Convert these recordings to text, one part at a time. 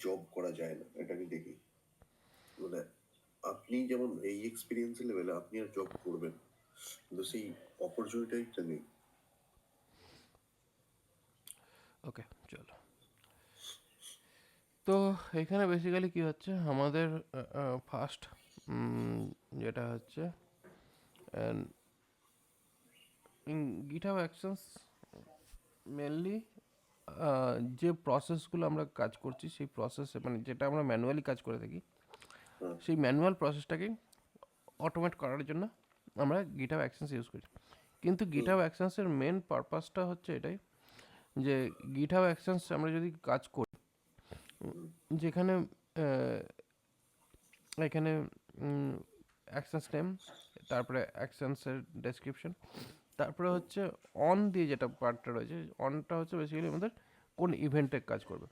Job করা যায় না, এটা আমি দেখি। মানে আপনি যেমন এই এক্সপিরিয়েন্স লেভেলে আপনি আর জব করবেন, কিন্তু সেই অপরচুনিটিটা নেই। ওকে, চলো। তো এখানে বেসিক্যালি কি হচ্ছে, আমাদের ফার্স্ট যেটা হচ্ছে গিটহাব অ্যাকশনস মেনলি যে প্রসেসগুলো আমরা কাজ করছি সেই প্রসেস, মানে যেটা আমরা ম্যানুয়ালি কাজ করে থাকি, হ্যাঁ। সেই ম্যানুয়াল প্রসেসটাকে অটোমেট করার জন্য আমরা গিটহাব অ্যাকশনস ইউজ করি। কিন্তু গিটহাব অ্যাকশনসের মেন পারপাসটা হচ্ছে এটাই যে গিটহাব অ্যাকশনস আমরা যদি কাজ করি, যেখানে এখানে অ্যাকশনস নেম, তারপরে অ্যাকশনসের ডেসক্রিপশন, তারপরে হচ্ছে অন দিয়ে যেটা পার্টটা রয়েছে, অনটা হচ্ছে বেসিক্যালি আমাদের কোন ইভেন্টে কাজ করবে।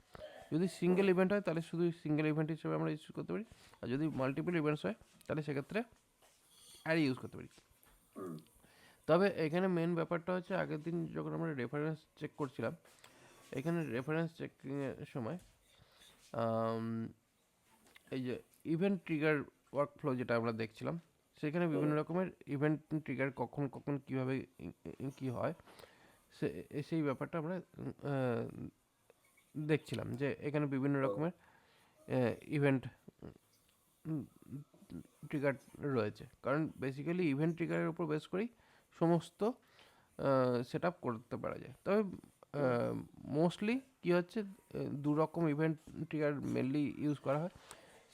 যদি সিঙ্গেল ইভেন্ট হয় তাহলে শুধু সিঙ্গেল ইভেন্ট হিসেবে আমরা ইউজ করতে পারি, আর যদি মাল্টিপল ইভেন্টস হয় তাহলে সেক্ষেত্রে অ্যারে ইউজ করতে পারি। তবে এখানে মেন ব্যাপারটা হচ্ছে, আগের দিন যখন আমরা রেফারেন্স চেক করছিলাম, এখানে রেফারেন্স চেকিংয়ের সময় এই যে ইভেন্ট ট্রিগার ওয়ার্কফ্লো যেটা আমরা দেখছিলাম, সেখানে বিভিন্ন রকমের ইভেন্ট ট্রিগার কখন কখন কীভাবে কী হয়, সেই ব্যাপারটা আমরা দেখছিলাম যে এখানে বিভিন্ন রকমের ইভেন্ট ট্রিগার রয়েছে, কারণ বেসিক্যালি ইভেন্ট ট্রিগারের উপর বেস করেই সমস্ত সেট আপ করতে পারা যায়। তবে মোস্টলি কী হচ্ছে, দু রকম ইভেন্ট ট্রিগার মেনলি ইউজ করা হয়,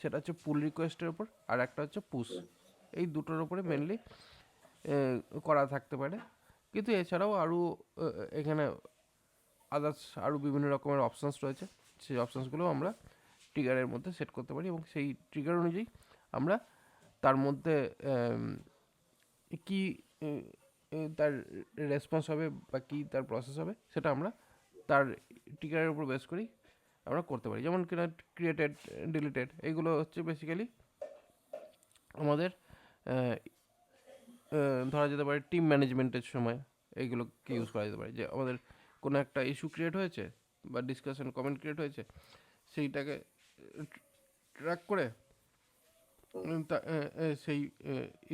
সেটা হচ্ছে পুল রিকোয়েস্টের ওপর, আর একটা হচ্ছে পুশ। এই দুটোর ওপরে মেনলি করা থাকতে পারে, কিন্তু এছাড়াও আরও এখানে আদার্স আরও বিভিন্ন রকমের অপশানস রয়েছে, সেই অপশানসগুলো আমরা ট্রিগারের মধ্যে সেট করতে পারি, এবং সেই ট্রিগার অনুযায়ী আমরা তার মধ্যে কি তার রেসপন্স হবে বা কী তার প্রসেস হবে, সেটা আমরা তার ট্রিগারের উপর বেস করেই আমরা করতে পারি। যেমন কিনা ক্রিয়েটেড, ডিলিটেড, এইগুলো হচ্ছে বেসিক্যালি আমাদের ধরা যেতে পারে টিম ম্যানেজমেন্টের সময় এইগুলোকে ইউজ করা যেতে পারে, যে আমাদের কোনো একটা ইস্যু ক্রিয়েট হয়েছে বা ডিসকাশন কমেন্ট ক্রিয়েট হয়েছে, সেইটাকে ট্র্যাক করে সেই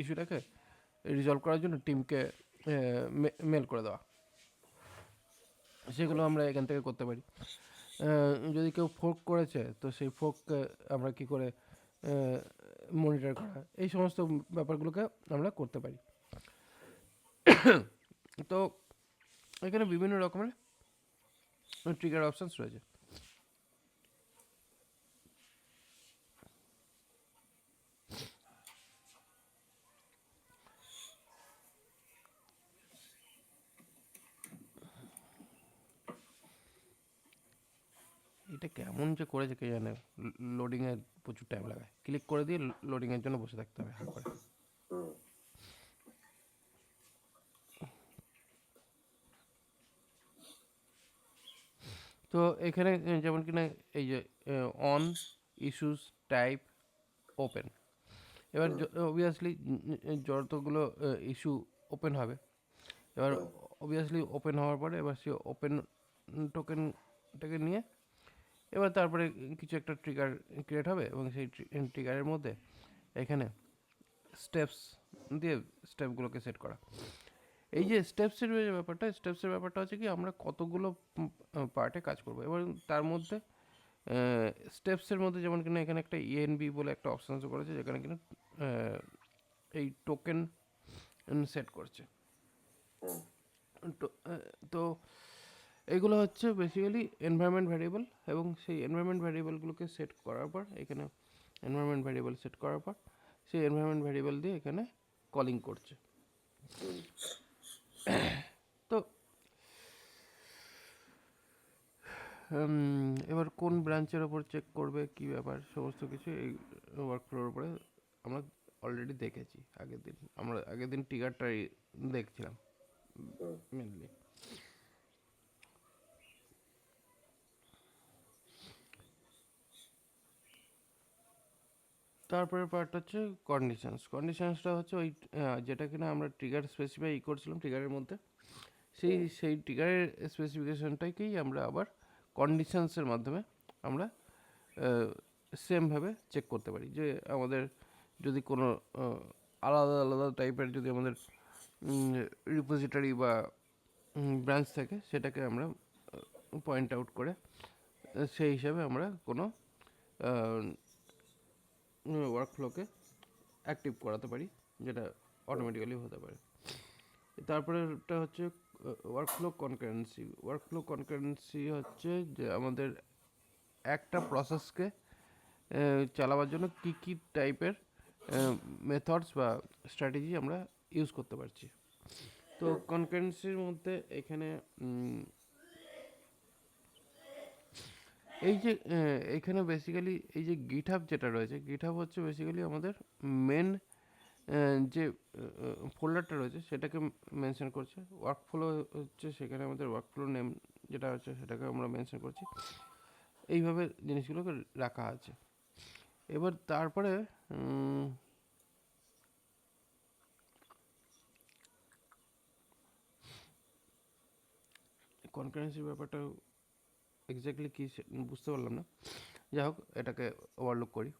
ইস্যুটাকে রিজলভ করার জন্য টিমকে মেল করে দেওয়া, সেগুলো আমরা এখান থেকে করতে পারি। যদি কেউ ফোর্ক করেছে তো সেই ফোর্ককে আমরা কী করে মনিটর করা, এই সমস্ত ব্যাপারগুলোকে আমরা করতে পারি। তো এখানে বিভিন্ন রকমের ট্রিগার অপশানস রয়েছে। এটা কেমন যে করেছে কে জানে, লোডিংয়ে প্রচুর টাইম লাগায়, ক্লিক করে দিয়ে লোডিংয়ের জন্য বসে থাকতে হবে হা করে। তো এখানে যেমন কিনা এই যে অন, ইস্যুস, টাইপ, ওপেন, এবার অবভিয়াসলি যতগুলো ইস্যু ওপেন হবে, এবার অবভিয়াসলি ওপেন হওয়ার পরে এবার সে ওপেন টোকেনটাকে নিয়ে এবার তারপরে কিছু একটা ট্রিগার ক্রিয়েট হবে, এবং সেই ট্রিগারের মধ্যে এখানে স্টেপস দিয়ে স্টেপগুলোকে সেট করা। এই যে স্টেপসের ব্যাপারটা হচ্ছে কি, আমরা কতগুলো পার্টে কাজ করবো, এবার তার মধ্যে স্টেপসের মধ্যে যেমন কিনা এখানে একটা ইএনবি বলে একটা অপশান করেছে, যেখানে কিনা এই টোকেন সেট করছে। তো এইগুলো হচ্ছে বেসিক্যালি এনভায়রনমেন্ট ভ্যারিয়েবল, এবং সেই এনভায়রনমেন্ট ভ্যারিয়েবলগুলোকে সেট করার পর এখানে এনভায়রনমেন্ট ভ্যারিয়েবল সেট করার পর সেই এনভায়রনমেন্ট ভ্যারিয়েবল দিয়ে এখানে কলিং করছে। তো এবার কোন ব্রাঞ্চের ওপর চেক করবে, কী ব্যাপার, সমস্ত কিছু এই ওয়ার্কফ্লোর উপরে আমরা অলরেডি দেখেছি আগের দিন ট্রিগারটাই দেখছিলাম মেনলি। তারপরে পার্ট হচ্ছে কন্ডিশনসটা হচ্ছে ওই যেটা কিনা আমরা ট্রিগার স্পেসিফাই করছিলাম ট্রিগারের মধ্যে, সেই ট্রিগারের স্পেসিফিকেশনটাকেই আমরা আবার কন্ডিশনসের মাধ্যমে আমরা সেমভাবে চেক করতে পারি যে আমাদের যদি কোনো আলাদা আলাদা টাইপের যদি আমাদের রিপোজিটরি বা ব্রাঞ্চ থাকে সেটাকে আমরা পয়েন্ট আউট করে সেই হিসাবে আমরা কোনো ওয়ার্কফ্লোকে অ্যাক্টিভ করাতে পারি, যেটা অটোমেটিক্যালি হতে পারে। তারপরেটা হচ্ছে ওয়ার্কফ্লো কনকারেন্সি। ওয়ার্কফ্লো কনকারেন্সি হচ্ছে যে আমাদের একটা প্রসেসকে চালাবার জন্য কী কী টাইপের মেথডস বা স্ট্র্যাটেজি আমরা ইউজ করতে পারছি। তো কনকারেন্সির মধ্যে এখানে এই যে এখানে বেসিক্যালি এই যে গিটহাব যেটা রয়েছে, গিটহাব হচ্ছে বেসিক্যালি আমাদের মেন যে ফোল্ডারটা রয়েছে সেটাকে মেনশন করছে। ওয়ার্কফ্লো হচ্ছে সেখানে আমাদের ওয়ার্কফ্লো নেম যেটা হচ্ছে সেটাকে আমরা মেনশন করছি। এইভাবে জিনিসগুলোকে রাখা আছে। এবার তারপরে কনকারেন্সির ব্যাপারটা এক্স্যাক্টলি কী বুঝতে পারলাম না, যাই হোক এটাকে ওভারলুক করি।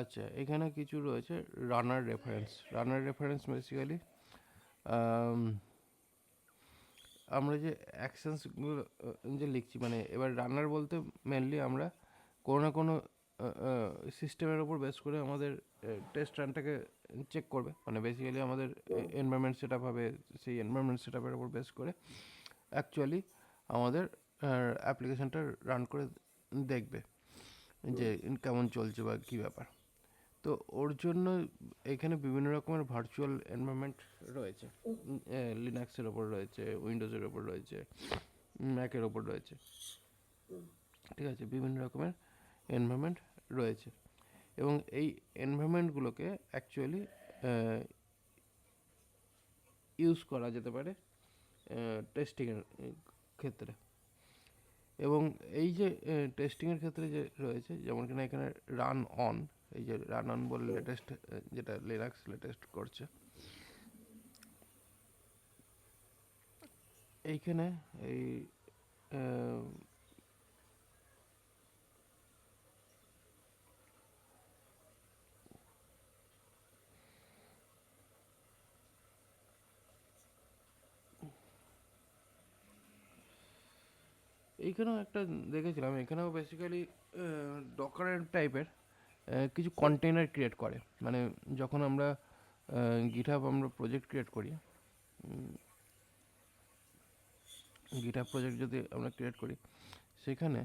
আচ্ছা, এখানে কিছু রয়েছে রানার রেফারেন্স। রানার রেফারেন্স বেসিক্যালি আমরা যে অ্যাকশনসগুলো যে লিখছি, মানে এবার রানার বলতে মেনলি আমরা কোনো না কোনো সিস্টেমের ওপর বেস করে আমাদের টেস্ট রানটাকে চেক করবে। মানে বেসিক্যালি আমাদের এনভায়রনমেন্ট সেট আপ হবে, সেই এনভায়রনমেন্ট সেট আপের ওপর বেস করে অ্যাকচুয়ালি আমাদের অ্যাপ্লিকেশনটা রান করে দেখবে যে কেমন চলছে বা কী ব্যাপার। তো ওর জন্য এখানে বিভিন্ন রকমের ভার্চুয়াল এনভায়রনমেন্ট রয়েছে। লিনাক্সের ওপর রয়েছে, উইন্ডোজের ওপর রয়েছে, ম্যাকের ওপর রয়েছে, ঠিক আছে, বিভিন্ন রকমের এনভায়রনমেন্ট রয়েছে। এবং এই এনভায়রনমেন্টগুলোকে অ্যাকচুয়ালি ইউজ করা যেতে পারে টেস্টিংয়ের ক্ষেত্রে। এবং এই যে টেস্টিংয়ের ক্ষেত্রে যে রয়েছে, যেমন কিনা এখানে রান অন, এই যে রান অন বলে লেটেস্ট যেটা লিনাক্স লেটেস্ট করছে, এইখানে এই এইখানেও একটা দেখেছিলাম, এখানেও বেসিক্যালি ডকার টাইপের কিছু কন্টেনার ক্রিয়েট করে। মানে যখন আমরা গিটহাব আমরা প্রজেক্ট ক্রিয়েট করি, গিটহাব প্রজেক্ট যদি আমরা ক্রিয়েট করি, সেখানে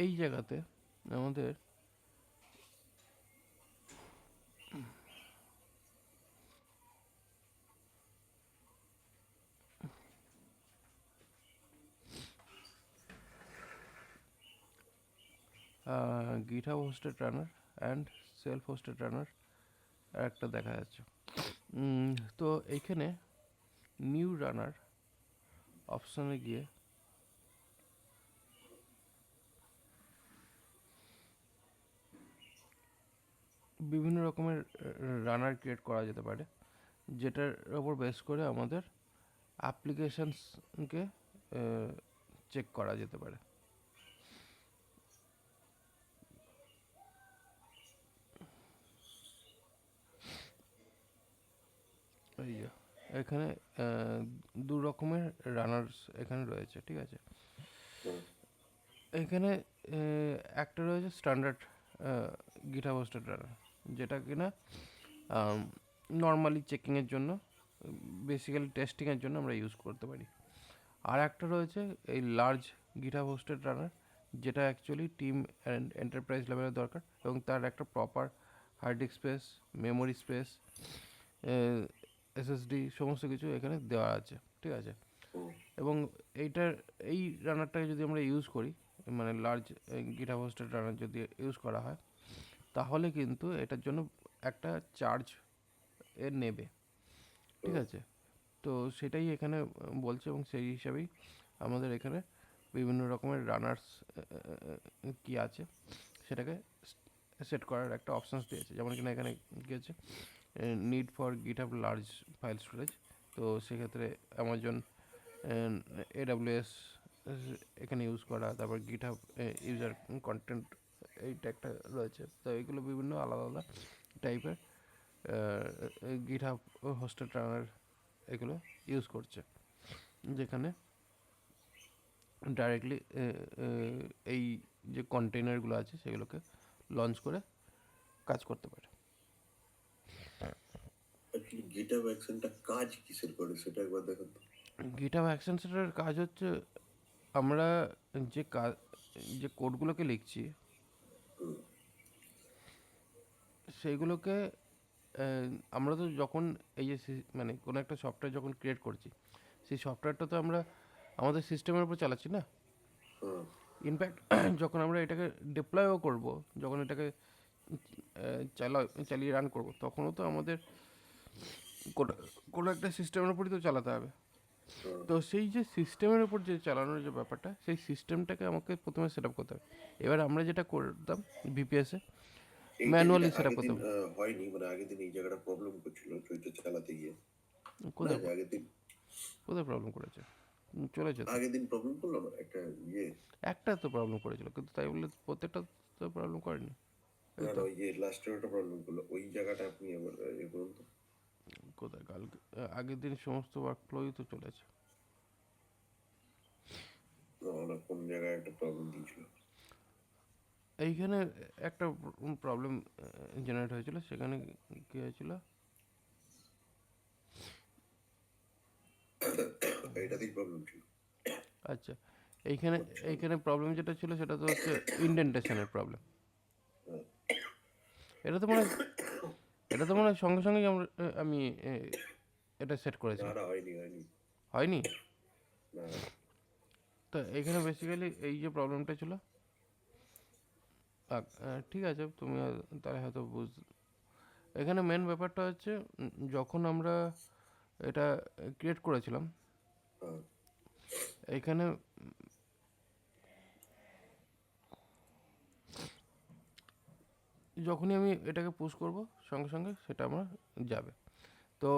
এই জায়গাতে আমাদের GitHub hosted runner and self hosted runner একটা দেখা যাচ্ছে। তো এইখানে নিউ রানার অপশানে গিয়ে বিভিন্ন রকমের রানার ক্রিয়েট করা যেতে পারে, যেটার ওপর বেস করে আমাদের অ্যাপ্লিকেশানসকে চেক করা যেতে পারে। এই যে এখানে দু রকমের রানার্স এখানে রয়েছে, ঠিক আছে। এখানে একটা রয়েছে স্ট্যান্ডার্ড গিটহাব হোস্টেড রানার, যেটা কিনা নর্মালি চেকিংয়ের জন্য বেসিক্যালি টেস্টিংয়ের জন্য আমরা ইউজ করতে পারি। আর একটা রয়েছে এই লার্জ গিটহাব হোস্টেড রানার, যেটা অ্যাকচুয়ালি টিম অ্যান্ড এন্টারপ্রাইজ লেভেলের দরকার এবং তার একটা proper hard disk space, memory space, SSD সমস্ত কিছু এখানে দেওয়া আছে, ঠিক আছে। এবং এই রানারটাকে যদি আমরা ইউজ করি, মানে লার্জ গিটহাব হোস্টেড রানার যদি ইউজ করা হয়, তাহলে কিন্তু এটার জন্য একটা চার্জ নেবে, ঠিক আছে। তো সেটাই এখানে বলছে এবং সেই হিসাবেই আমাদের এখানে বিভিন্ন রকমের রানার্স কি আছে সেটাকে সেট করার একটা অপশানস দিয়েছে। যেমন কিনা এখানে কী আছে, need for GitHub large file storage, তো সেক্ষেত্রে অ্যামাজন AWS এখানে ইউজ করা, তারপর গিটহাব ইউজার কন্টেন্ট এইটা একটা রয়েছে। তো এইগুলো বিভিন্ন আলাদা আলাদা টাইপের গিটহাব হোস্টেড রানার এগুলো ইউজ করছে, যেখানে ডাইরেক্টলি এই যে কন্টেনারগুলো আছে সেগুলোকে লঞ্চ করে কাজ করতে পারে। অ্যাকচুয়ালি গিটহাব অ্যাকশনটা কাজ কিসের করে সেটা একবার দেখান তো। গিটহাব অ্যাকশন সেটার কাজ হচ্ছে আমরা যে কোডগুলোকে লিখছি সেইগুলোকে আমরা তো যখন এই যে মানে কোনো একটা সফটওয়্যার যখন ক্রিয়েট করছি, সেই সফটওয়্যারটা তো আমরা আমাদের সিস্টেমের উপর চালাচ্ছি না। ইনফ্যাক্ট যখন আমরা এটাকে ডিপ্লয়ও করব, যখন এটাকে চালিয়ে রান করব, তখনও তো আমাদের কোনো একটা সিস্টেমের উপরই তো চালাতে হবে। তো সেই যে সিস্টেমের উপর যে চালানোর যে ব্যাপারটা, সেই সিস্টেমটাকে আমাকে প্রথমে সেট আপ করতে হবে। এবার আমরা যেটা করতাম ভিপিএসে এইটা ম্যানুয়ালি যেটা সেট আপ আগের দিন করতাম। হয়নি, মানে আগের দিন এই জায়গাটা প্রবলেম করছিল চৈত্র চালাতে গিয়ে। না কোথায় যে আগের দিন কোথায় প্রবলেম করেছে? চলেছে তো। আগের দিন প্রবলেম করলো না একটা ইয়ে। একটা তো প্রবলেম করেছিল, কিন্তু তাই বলে প্রত্যেকটা তো প্রবলেম করেনি। এই না তো না, ওই যে লাস্টের একটা প্রবলেম করলো, ওই জায়গাটা আপনি এবার এ করুন তো। কোথায় কালকে আগের দিন সমস্ত ওয়ার্কফ্লোই তো চলেছে। না, কোন জায়গায় একটা প্রবলেম দিয়েছিল। এইখানে একটা প্রবলেম জেনারেট হয়েছিল, সেখানে কী হয়েছিল, এটাতেই প্রবলেম ছিল। আচ্ছা এইখানে এইখানে প্রবলেম যেটা ছিল সেটা তো হচ্ছে ইন্ডেন্টেশনের প্রবলেম। এটা তো মনে হয় এটা তো মনে হয় সঙ্গে সঙ্গেই আমি এটা সেট না করেছিলাম। না, হয়নি হয়নি। হয়নি? না। তো এখানে বেসিক্যালি এই যে প্রবলেমটা ছিল, ঠিক আছে তুমি তাহলে হয়তো এখানে মেন ব্যাপারটা হচ্ছে যখন আমরা এটা ক্রিয়েট করেছিলাম, হ্যাঁ। এইখানে যখনই আমি এটাকে পুশ করব সঙ্গে সঙ্গে সেটা আমার যাবে। তো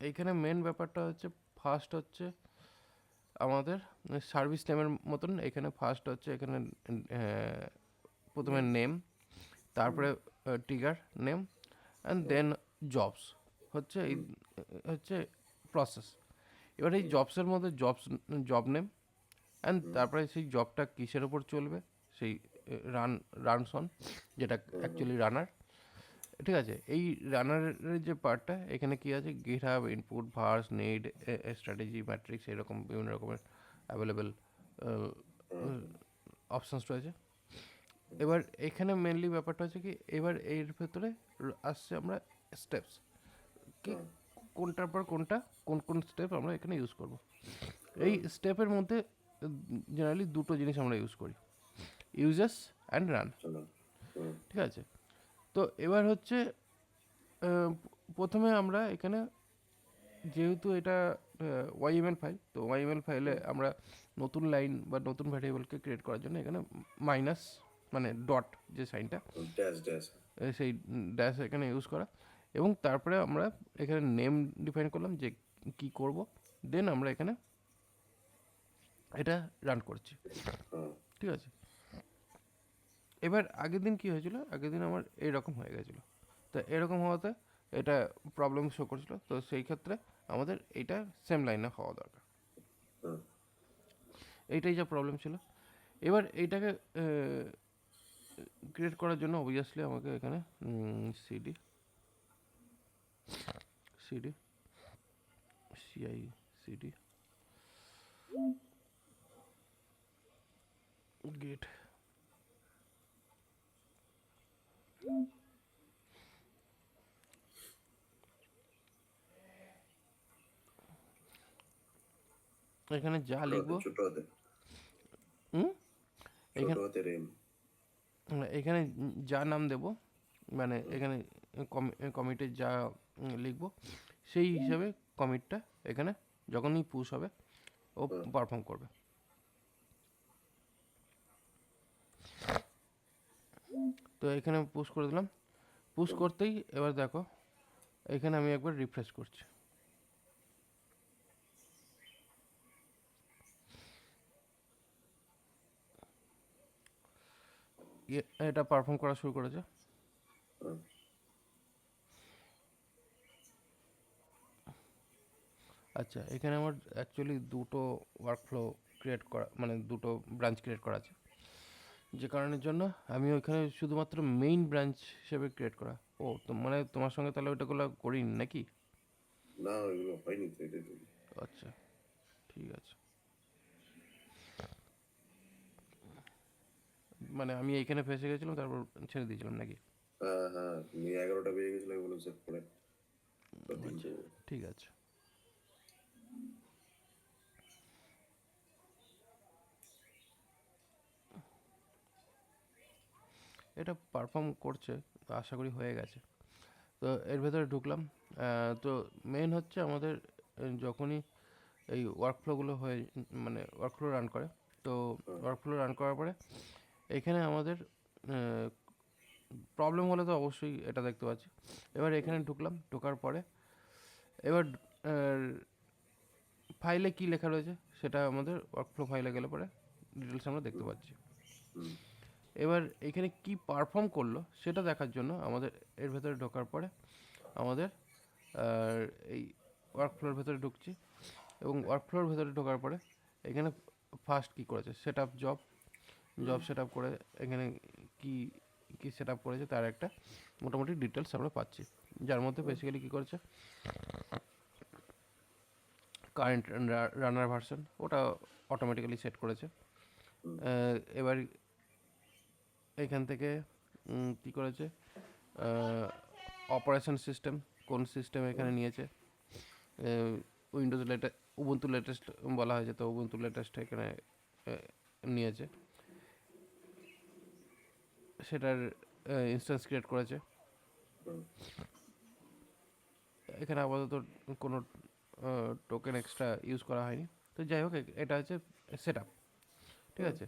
এইখানে মেন ব্যাপারটা হচ্ছে ফার্স্ট হচ্ছে আমাদের সার্ভিস নেমের মতন এখানে ফার্স্ট হচ্ছে এখানে প্রথমে নেম, তারপরে trigger name and then jobs হচ্ছে এই হচ্ছে প্রসেস। এবার এই জবসের মধ্যে জব নেম অ্যান্ড তারপরে সেই জবটা কিসের ওপর চলবে, সেই রানস অন, যেটা অ্যাকচুয়ালি রানার, ঠিক আছে। এই রানারের যে পার্টটা এখানে কী আছে, GitHub input verse need strategy matrix এরকম বিভিন্ন রকমের অ্যাভেলেবেল অপশানস রয়েছে। এবার এখানে মেনলি ব্যাপারটা হচ্ছে কি, এবার এর ভেতরে আসছে আমরা স্টেপস, কি কোনটার পর কোনটা কোন কোন স্টেপ আমরা এখানে ইউজ করব। এই স্টেপের মধ্যে জেনারেলি দুটো জিনিস আমরা ইউজ করি, ইউজেস অ্যান্ড রান, ঠিক আছে। তো এবার হচ্ছে প্রথমে আমরা এখানে যেহেতু এটা ওয়াইএমএল ফাইল, তো ওয়াইএমএল ফাইলে আমরা নতুন লাইন বা নতুন ভ্যারিয়েবলকে ক্রিয়েট করার জন্য এখানে মাইনাস মানে ডট যে সাইনটা, ড্যাশ ড্যাশ। সেই ড্যাশ এখানে ইউজ করা, এবং তারপরে আমরা এখানে নেম ডিফাইন করলাম যে কি করব, দেন আমরা এখানে এটা রান করছি, ঠিক আছে। এবার আগের দিন কী হয়েছিল, আগের দিন আমার এইরকম হয়ে গেছিলো, তো এরকম হওয়াতে এটা প্রবলেম শো করছিল। তো সেই ক্ষেত্রে আমাদের এইটা সেম লাইনে হওয়া দরকার, এইটাই যা প্রবলেম ছিল। এবার এইটাকে ক্রিয়েট করার জন্য অবভিয়াসলি আমাকে এখানে সিডি CICD gate। এখানে যা ছোট লিখবো হাতে ছোট হাতে হুম ছোট এখানে হাতের এম। এখানে যা নাম দেব, মানে এখানে কমিটের যা লিখবো সেই হিসাবে কমিটটা এখানে যখনই পুশ হবে ও পারফর্ম করবে। তো এখানে পুশ করে দিলাম। পুশ করতেই এবার দেখো এখানে আমি একবার রিফ্রেশ করছি। এটা পারফর্ম করা শুরু করেছে। আচ্ছা, এখানে আমার অ্যাকচুয়ালি দুটো ওয়ার্কফ্লো ক্রিয়েট করা, মানে দুটো ব্রাঞ্চ ক্রিয়েট করা আছে, যে কারণের জন্য আমি ওইখানে শুধুমাত্র মেইন ব্রাঞ্চ হিসেবে ক্রিয়েট করা। ও তো মানে তোমার সঙ্গে তাহলে ওইটাগুলো করিনি নাকি? না এগুলো হয়নি তো, এটাই তো। আচ্ছা, ঠিক আছে। মানে আমি এইখানে ফেসে গেছিলাম, তারপর ছেড়ে দিয়েছিলাম নাকি? হ্যাঁ হ্যাঁ, তুমি 11টা বেজে গেছিল, আমি বললাম সেভ করে আচ্ছা, ঠিক আছে। এটা পারফর্ম করছে, তো আশা করি হয়ে গেছে। তো এর ভেতরে ঢুকলাম। তো মেন হচ্ছে আমাদের যখনই এই ওয়ার্কফ্লোগুলো হয়ে, মানে ওয়ার্কফ্লো রান করে, তো ওয়ার্কফ্লো রান করার পরে এখানে আমাদের প্রবলেম হলে তো অবশ্যই এটা দেখতে পাচ্ছি। এবার এখানে ঢুকলাম, ঢোকার পরে এবার ফাইলে কি লেখা রয়েছে সেটা আমাদের ওয়ার্কফ্লো ফাইলে গেলে পরে ডিটেলস আমরা দেখতে পাচ্ছি। এবার এখানে কি পারফর্ম করলো সেটা দেখার জন্য আমাদের এর ভেতরে ঢোকার পরে আমাদের এই ওয়ার্কফ্লোর ভেতরে ঢুকছি, এবং ওয়ার্কফ্লোর ভেতরে ঢোকার পরে এখানে ফার্স্ট কী করেছে, set up job set up করে এখানে কি কি সেট আপ করেছে তার একটা মোটামুটি ডিটেলস আমরা পাচ্ছি, যার মধ্যে বেসিক্যালি কী করেছে, কারেন্ট রানার ভার্সন ওটা অটোমেটিক্যালি সেট করেছে। এবার এখান থেকে কী করেছে, অপারেশন সিস্টেম কোন সিস্টেম এখানে নিয়েছে, উইন্ডোজ উবুন্টু লেটেস্ট বলা হয়েছে, তো উবুন্টু লেটেস্ট এখানে নিয়েছে, সেটার ইনস্ট্যান্স ক্রিয়েট করেছে। এখানে আপাতত কোনো টোকেন এক্সট্রা ইউজ করা হয়নি। তো যাই হোক, এটা হচ্ছে সেট আপ, ঠিক আছে।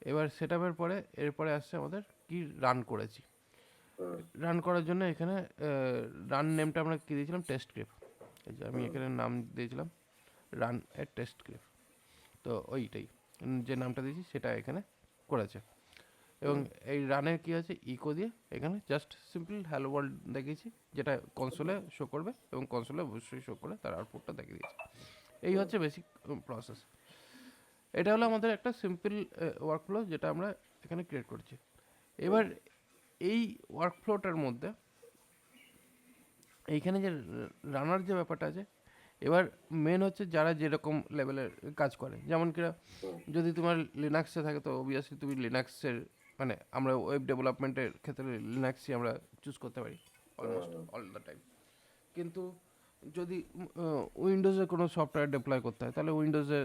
এবার সেট আপের পরে এরপরে আসছে আমাদের কি রান করেছি। রান করার জন্য এখানে রান নেমটা আমরা কী দিয়েছিলাম, টেস্ট স্ক্রিপ্ট। এই যে আমি এখানে নাম দিয়েছিলাম রান এ টেস্ট স্ক্রিপ্ট, তো ওইটাই যে নামটা দিয়েছি সেটা এখানে করেছে। এবং এই রানের কী আছে, ইকো দিয়ে এখানে জাস্ট সিম্পল হ্যালো ওয়ার্ল্ড দেখিয়েছি, যেটা কনসোলে শো করবে, এবং কনসোলে অবশ্যই শো করে তার আউটপুটটা দেখিয়ে দিয়েছি। এই হচ্ছে বেসিক প্রসেস। এটা হলো আমাদের একটা সিম্পল ওয়ার্কফ্লো যেটা আমরা এখানে ক্রিয়েট করছি। এবার এই ওয়ার্কফ্লোটার মধ্যে এইখানে যে রানার যে ব্যাপারটা আছে, এবার মেন হচ্ছে যারা যেরকম লেভেলের কাজ করে, যেমন কিনা যদি তোমার লিনাক্সে থাকে তো অবভিয়াসলি তুমি লিনাক্সের, মানে আমরা ওয়েব ডেভেলপমেন্টের ক্ষেত্রে লিনাক্সই আমরা চুজ করতে পারি অলমোস্ট অল দ্য টাইম। কিন্তু যদি উইন্ডোজে কোনো সফটওয়্যার ডিপ্লয় করতে হয়, তাহলে উইন্ডোজে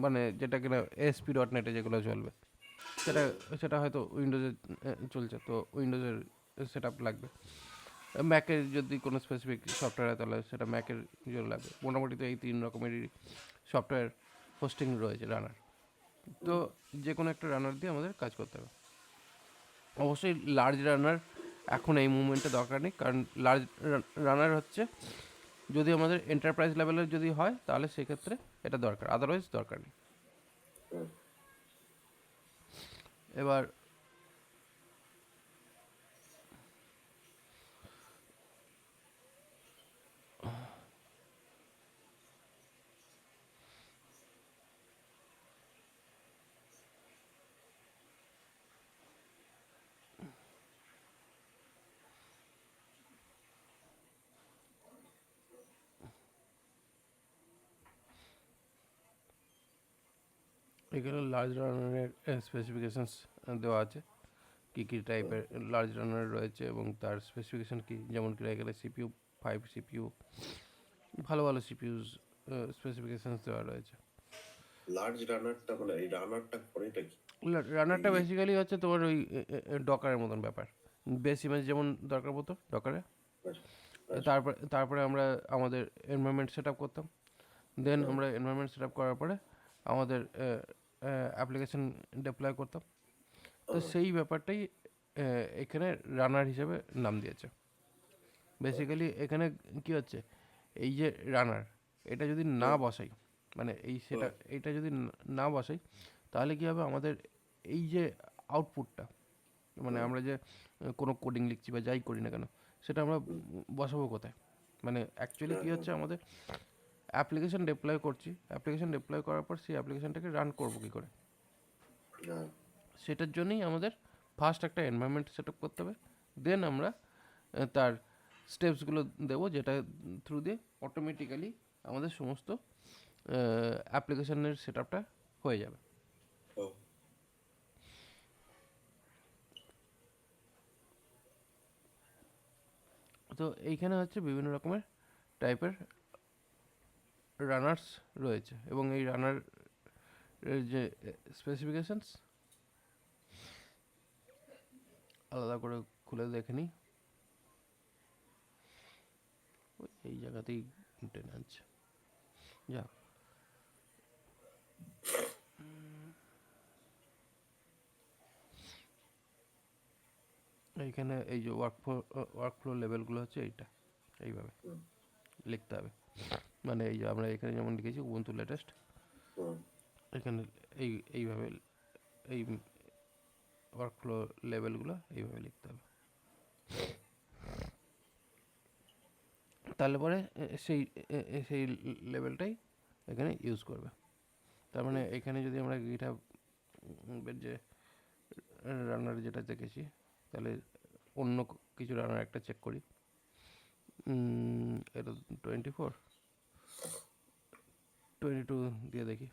মানে যেটা কিনা ASP.NET যেগুলো চলবে, সেটা সেটা হয়তো উইন্ডোজে চলছে, তো উইন্ডোজের সেট আপ লাগবে। ম্যাকের যদি কোনো স্পেসিফিক সফটওয়্যার হয় তাহলে সেটা ম্যাকের জন্য লাগবে। মোটামুটি তো এই 3 রকমেরই সফটওয়্যার হোস্টিং রয়েছে রানার। তো যে কোনো একটা রানার দিয়ে আমাদের কাজ করতে হবে। অবশ্যই লার্জ রানার এখন এই মুভমেন্টে দরকার নেই, কারণ লার্জ রানার হচ্ছে যদি আমাদের এন্টারপ্রাইজ লেভেলের যদি হয় তাহলে সেক্ষেত্রে এটা দরকার, আদারওয়াইজ দরকার নেই। এবার এখানে লার্জ রানারের স্পেসিফিকেশানস দেওয়া আছে, কী কী টাইপের লার্জ রানার রয়েছে এবং তার স্পেসিফিকেশান কী, যেমন কি এখানে সিপিইউ 5 সিপিইউ, ভালো ভালো সিপিইউস স্পেসিফিকেশানস দেওয়া রয়েছে। লার্জ রানারটা মানে এই রানারটা করেটা কি? রানারটা এই বেসিক্যালি হচ্ছে তোমার ওই ডকারের মতন ব্যাপার, বেস ইমেজ যেমন দরকার পড়তো ডকারে, আচ্ছা, আচ্ছা, তারপরে আমরা আমাদের এনভায়রনমেন্ট সেট আপ করতাম, দেন হুম, আমরা এনভায়রনমেন্ট সেট আপ করার পরে আমাদের অ্যাপ্লিকেশন ডিপ্লয় করতাম। তো হুম, সেই ব্যাপারটাই এখানে রানার হিসেবে নাম দিয়েছে। বেসিক্যালি এখানে কি হচ্ছে, এই যে রানার, এটা যদি না হুম, বসাই, মানে হুম, এইটা যদি না বসাই, তাহলে কী হবে, আমাদের এই যে আউটপুটটা, মানে হুম, আমরা যে কোনো কোডিং লিখছি বা যাই করি না কেন, সেটা আমরা হুম, বসাবো কোথায়? মানে অ্যাকচুয়ালি হ্যাঁ, কী হ্যাঁ, হচ্ছে, আমাদের অ্যাপ্লিকেশন ডিপ্লয় করছি, অ্যাপ্লিকেশন ডিপ্লয় করার পর সেই অ্যাপ্লিকেশনটাকে রান করবো কী করে, হ্যাঁ, সেটার জন্যই আমাদের ফার্স্ট একটা এনভায়রনমেন্ট সেট আপ করতে হবে, দেন আমরা তার স্টেপসগুলো দেবো, যেটা থ্রু দিয়ে অটোমেটিক্যালি আমাদের সমস্ত অ্যাপ্লিকেশনের সেট আপটা হয়ে যাবে। হুম, তো এইখানে হচ্ছে বিভিন্ন রকমের টাইপের রানার্স রয়েছে, এবং এই রানার যে স্পেসিফিকেশনস আলাদা করে খুলে দেখে নিই, এই জায়গাতেই টেনে আনছে, যা এইখানে এই যে ওয়ার্কফ্লো লেভেলগুলো হচ্ছে এইভাবে হুম, লিখতে হবে। মানে এই যে আমরা এখানে যেমন লিখেছি উবুন্টু লেটেস্ট, হুম, এখানে এইভাবে এই ওয়ার্কফ্লো লেভেলগুলো এইভাবে লিখতে হবে। তাহলে পরে সেই লেভেলটাই এখানে ইউজ করবে। তার মানে এখানে যদি আমরা গিটহাব যে রান্নার যেটা দেখেছি, তাহলে অন্য কিছু রান্নার একটা চেক করি। এটা 22 দিয়ে দেখি।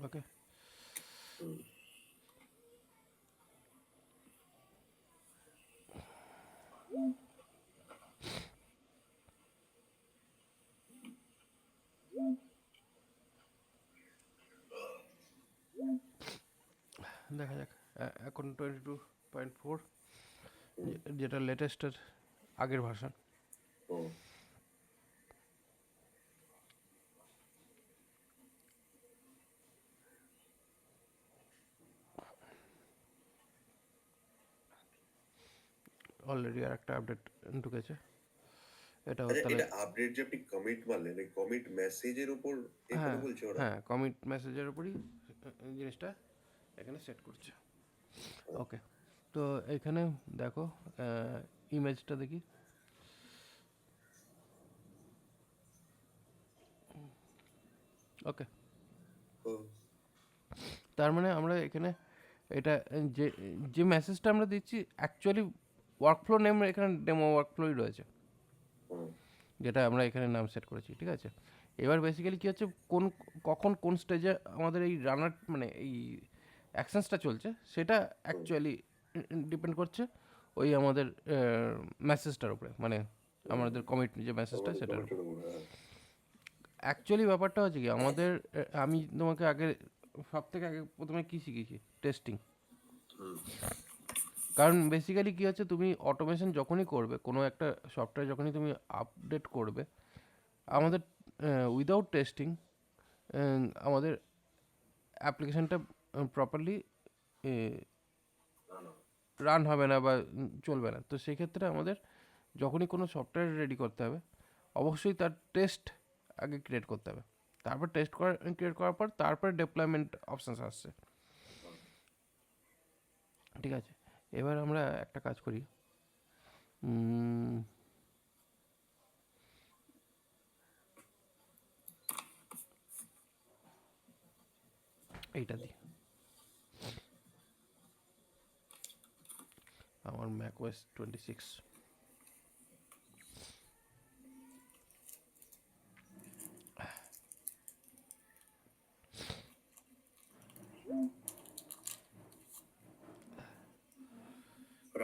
ওকে, হুম, দেখা যাক। এখন 22.4, হুম, যেটা লেটেস্টের আগের ভার্সন। হুম, অলরেডি আর একটা আপডেট ঢুকেছে, এটাও আচ্ছা, তাহলে। এটা আপডেট যে আপনি কমিট মারলেন, এই কমিট মেসেজের উপর এই কথা হ্যাঁ, বলছে ওরা? হ্যাঁ, কমিট মেসেজের উপরই জিনিসটা এখানে সেট করছে। ওকে, তো এখানে দেখো, ইমেজটা দেখি। ওকে, হুম, তার মানে আমরা এখানে এটা যে যে মেসেজটা আমরা দিচ্ছি, অ্যাকচুয়ালি ওয়ার্কফ্লো নেম এখানে ডেমো ওয়ার্কফ্লোই রয়েছে, হুম, যেটা আমরা এখানে নাম সেট করেছি, ঠিক আছে। এবার বেসিক্যালি কী হচ্ছে, কখন কোন স্টেজে আমাদের এই রানার মানে এই অ্যাকশনসটা চলছে, সেটা হুম, অ্যাকচুয়ালি ডিপেন্ড করছে ওই আমাদের মেসেজটার উপরে, মানে হুম, আমাদের কমিট যে মেসেজটা আমাদের সেটার উপর। কমিটের উপর, হ্যাঁ, অ্যাকচুয়ালি ব্যাপারটা হচ্ছে কি, আমাদের আমি তোমাকে আগে সব থেকে আগে প্রথমে কী শিখিয়েছি, টেস্টিং। হুম, কারণ বেসিক্যালি কী হচ্ছে, তুমি অটোমেশন যখনই করবে, কোনো একটা সফটওয়্যার যখনই তুমি আপডেট করবে, আমাদের উইদাউট টেস্টিং আমাদের অ্যাপ্লিকেশনটা প্রপারলি না, না, রান হবে না বা চলবে না। তো সেক্ষেত্রে আমাদের যখনই কোনো সফটওয়্যার রেডি করতে হবে, অবশ্যই তার টেস্ট আগে ক্রিয়েট করতে হবে, তারপর ক্রিয়েট করার পর তারপর ডেপ্লয়মেন্ট অপশানস আসছে, ঠিক আছে। এবার আমরা একটা কাজ করি, এইটা দিই, আমার ম্যাকওএস 26।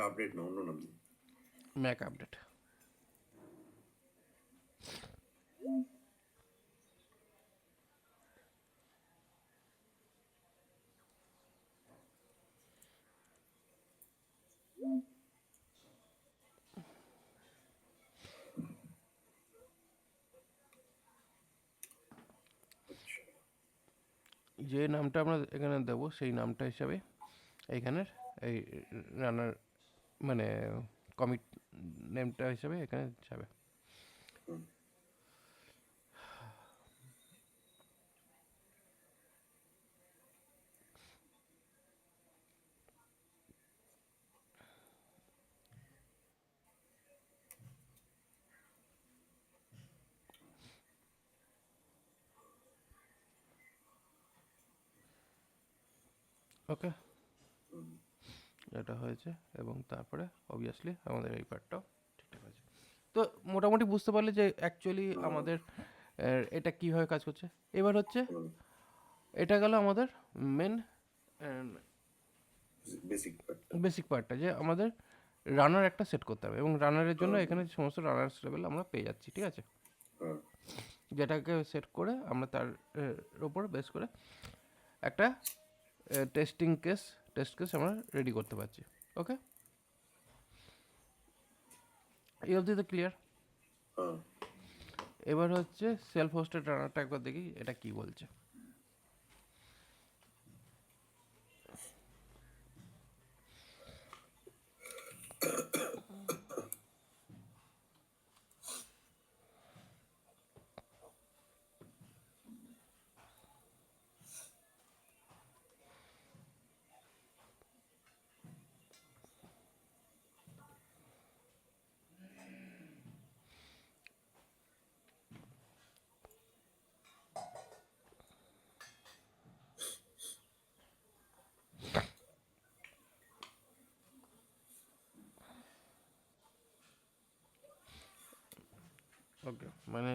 আপডেট না, অন্য নাম দিয়ে। Mac update. আচ্ছা, যে নামটা আমরা এখানে দেবো সেই নামটা হিসাবে এইখানের এই রানার মানে কমিট নেমটা হিসাবে এখানে যাবে। হুম, ওকে, হুম, এটা হয়েছে এবং তারপরে অবভিয়াসলি আমাদের এই পার্টটাও ঠিকঠাক আছে। তো মোটামুটি বুঝতে পারলে যে অ্যাকচুয়ালি আমাদের এটা কীভাবে কাজ করছে। এবার হচ্ছে হুম, এটা গেল আমাদের মেন বেসিক পার্টটা। বেসিক পার্টটা, যে আমাদের রানার একটা সেট করতে হবে এবং রানারের জন্য এখানে সমস্ত রানার্স লেভেল আমরা পেয়ে যাচ্ছি, ঠিক আছে। হ্যাঁ, যেটাকে সেট করে আমরা তার ওপর বেস করে একটা টেস্ট কেস আমরা রেডি করতে পারছি। ওকে, এই অবধি তো ক্লিয়ার। হ্যাঁ, এবার হচ্ছে সেলফ হোস্টেড রানারটা একবার দেখি এটা কি বলছে। ওকে, মানে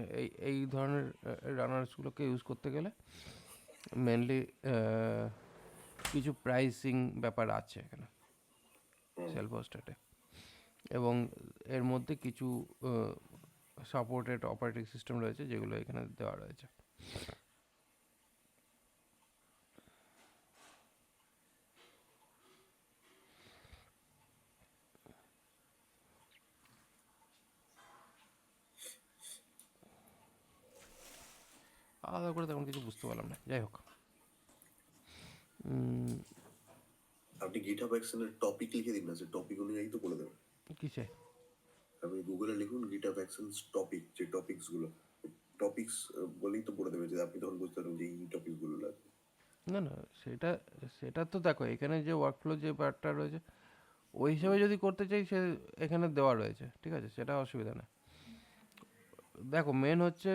এই ধরনের রানার্সগুলোকে ইউজ করতে গেলে মেনলি কিছু প্রাইসিং ব্যাপার আছে এখানে সেলফ হোস্টেডে, এবং এর মধ্যে কিছু সাপোর্টেড অপারেটিং সিস্টেম রয়েছে যেগুলো এখানে দেওয়া রয়েছে। আলাদা করে তেমন কিছু বুঝতে পারলাম না, যাই হোক। আপনি গিটহাব অ্যাকশনের টপিক লিখে দিন না, যে টপিক অনুযায়ী তো বলে দেবে। কিসে? আপনি গুগলে লিখুন গিটহাব অ্যাকশনস টপিক, যে টপিকস গুলো, টপিকস বলেই তো বলে দেবে, যে আপনি তখন বুঝতে পারবেন যে এই টপিক গুলো লাগবে। না না, সেটা সেটা তো দেখো এখানে যে ওয়ার্কফ্লো যে পার্টটা রয়েছে ওই হিসাবে যদি করতে চাই সে এখানে দেওয়া রয়েছে, ঠিক আছে, সেটা অসুবিধা না। দেখো মেন হচ্ছে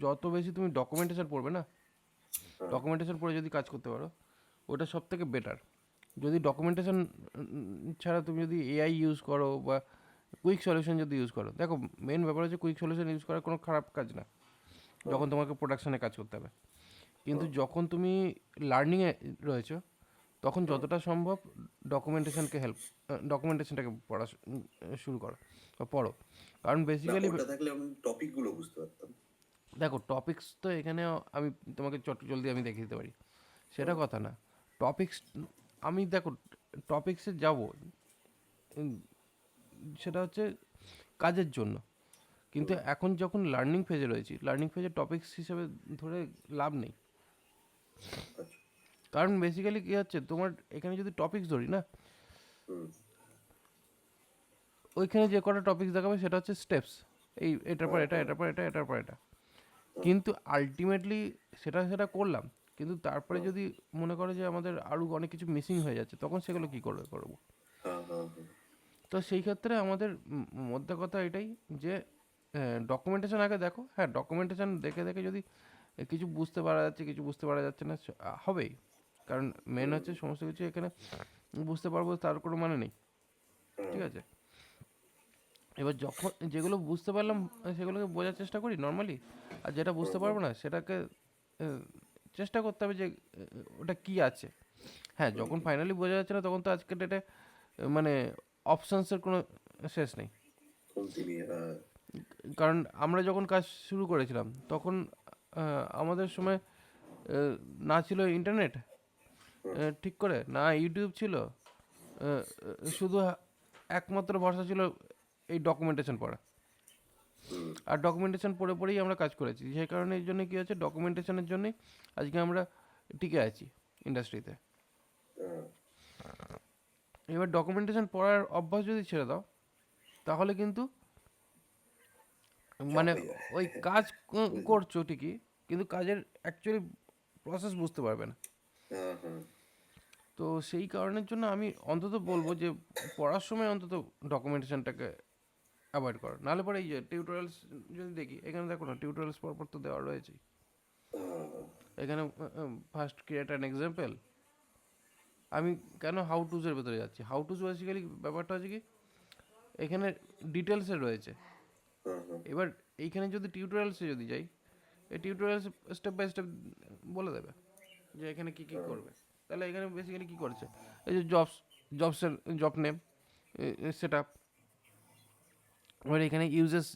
যত বেশি তুমি ডকুমেন্টেশন পড়বে না, ডকুমেন্টেশন পড়ে যদি কাজ করতে পারো ওটা সব থেকে বেটার। যদি ডকুমেন্টেশন ছাড়া তুমি যদি এআই ইউজ করো বা কুইক সলিউশন যদি ইউজ করো, দেখো মেন ব্যাপার হচ্ছে কুইক সলিউশন ইউজ করা কোনো খারাপ কাজ না যখন তোমাকে প্রোডাকশানে কাজ করতে হবে, কিন্তু যখন তুমি লার্নিংয়ে রয়েছো তখন যতটা সম্ভব ডকুমেন্টেশনটাকে পড়া শুরু করো বা পড়ো, কারণ না, বেসিক্যালি ওটা থাকলে আমি টপিক গুলো বুঝতে পারতাম। দেখো টপিকস তো এখানে আমি তোমাকে জলদি আমি দেখিয়ে দিতে পারি, সেটা কথা না। টপিকস আমি দেখো টপিক্সে যাব সেটা হচ্ছে কাজের জন্য, কিন্তু এখন যখন লার্নিং ফেজে রয়েছি, লার্নিং ফেজে টপিকস হিসেবে ধরে লাভ নেই। আচ্ছা, কারণ বেসিক্যালি কী হচ্ছে, তোমার এখানে যদি টপিকস ধরি না, হুম, ওইখানে যে কটা টপিকস দেখাবে সেটা হচ্ছে স্টেপস, এই এটার পর এটা, এটার পর এটা, এটার পর এটা, কিন্তু আলটিমেটলি সেটা সেটা করলাম, কিন্তু তারপরে যদি মনে করো যে আমাদের আরও অনেক কিছু মিসিং হয়ে যাচ্ছে তখন সেগুলো কী করবো। হ্যাঁ, হ্যাঁ, হ্যাঁ, তো সেই ক্ষেত্রে আমাদের মধ্যে কথা এটাই যে ডকুমেন্টেশন আগে দেখো, হ্যাঁ ডকুমেন্টেশন দেখে দেখে যদি কিছু বুঝতে পারা যাচ্ছে কিছু বুঝতে পারা যাচ্ছে না হবেই, কারণ মেন হচ্ছে সমস্ত কিছু এখানে বুঝতে পারবো তার কোনো মানে নেই, ঠিক আছে। এবার যখন যেগুলো বুঝতে পারলাম সেগুলোকে বোঝার চেষ্টা করি নর্মালি, আর যেটা বুঝতে পারবো না সেটাকে চেষ্টা করতে হবে যে ওটা কি আছে। হ্যাঁ, যখন ফাইনালি বোঝা যাচ্ছে না তখন তো আজকের ডেটে মানে অপশানসের কোনো শেষ নেই। কমতি নেই, হ্যাঁ। কারণ আমরা যখন কাজ শুরু করেছিলাম তখন আমাদের সময় না ছিল ইন্টারনেট ঠিক করে, না ইউটিউব ছিল, শুধু একমাত্র ভরসা ছিল এই ডকুমেন্টেশন পড়া। হুম, আর ডকুমেন্টেশন পড়ে পড়েই আমরা কাজ করেছি, সেই কারণে এই জন্য কী হচ্ছে, ডকুমেন্টেশনের জন্যই আজকে আমরা টিকে আছি ইন্ডাস্ট্রিতে। হ্যাঁ। এবার ডকুমেন্টেশন পড়ার অভ্যাস যদি ছেড়ে দাও তাহলে কিন্তু চাপ মানে হয়ে যায়। ওই কাজ করছো ঠিকই, কিন্তু কাজের অ্যাকচুয়ালি প্রসেস বুঝতে পারবে না। হ্যাঁ, হ্যাঁ। তো সেই কারণের জন্য আমি অন্তত বলবো যে পড়ার সময় অন্তত ডকুমেন্টেশনটাকে অ্যাভয়েড করো। নাহলে পরে এই যে টিউটোরিয়ালস যদি দেখি, এখানে দেখো না টিউটোরিয়ালস পরপর তো দেওয়া রয়েছে। হ্যাঁ, এখানে ফার্স্ট ক্রিয়েট অ্যান এক্সাম্পল। আমি কেন হাউ টুজের ভেতরে যাচ্ছি, হাউ টুজ বেসিক্যালি ব্যাপারটা হচ্ছে কি এখানে ডিটেলসে রয়েছে। হ্যাঁ, হ্যাঁ। এবার এইখানে যদি টিউটোরিয়ালসে যদি যাই, এই টিউটোরিয়ালস স্টেপ বাই স্টেপ বলে দেবে যে এখানে কী কী করবে। তাহলে এখানে বেসিক্যালি কী করছে, এই যে জবসের জব নেম সেট আপ। এবার এখানে ইউজেস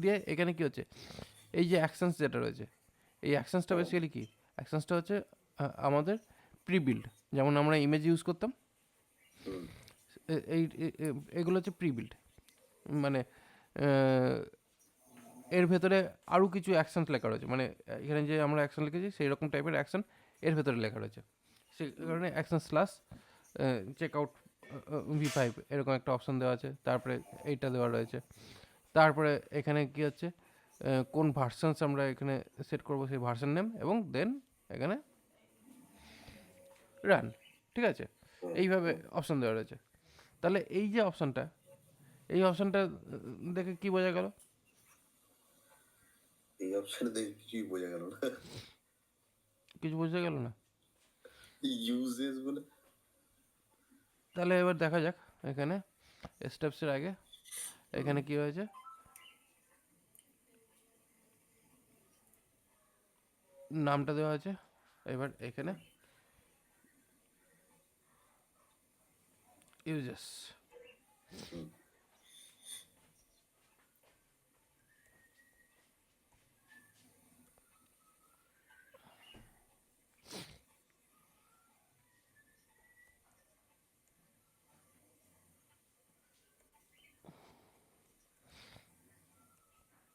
দিয়ে এখানে কী হচ্ছে, এই যে অ্যাকশনস যেটা রয়েছে, এই অ্যাকশনসটা বেসিক্যালি কী, অ্যাকশনসটা হচ্ছে আমাদের প্রি বিল্ড। যেমন আমরা ইমেজ ইউজ করতাম, হুম, এগুলো হচ্ছে প্রি বিল্ড। মানে এর ভেতরে আরও কিছু অ্যাকশনস লেখা রয়েছে, মানে এখানে যে আমরা অ্যাকশন লিখেছি সেই রকম টাইপের অ্যাকশন এর ভেতরে লেখা রয়েছে। সেই কারণে action slash check out V5 এরকম একটা অপশন দেওয়া আছে, তারপরে এইটা দেওয়া রয়েছে। তারপরে এখানে কি হচ্ছে, কোন ভার্সনস আমরা এখানে সেট করব সেই ভার্সন নেম, এবং দেন এখানে রান। ঠিক আছে, এইভাবে অপশন দেওয়া রয়েছে। তাহলে এই যে অপশনটা, এই অপশনটা দেখে কি বোঝা গেল? এই অপশনে দেখে কিছুই বোঝা গেল না। কিছু বোঝা গেল না? ইউজেস বলে। তাহলে এবার দেখা যাক এখানে স্টেপসের আগে এখানে কি হয়েছে। নামটা দেওয়া আছে, এবার এখানে ইউজেস।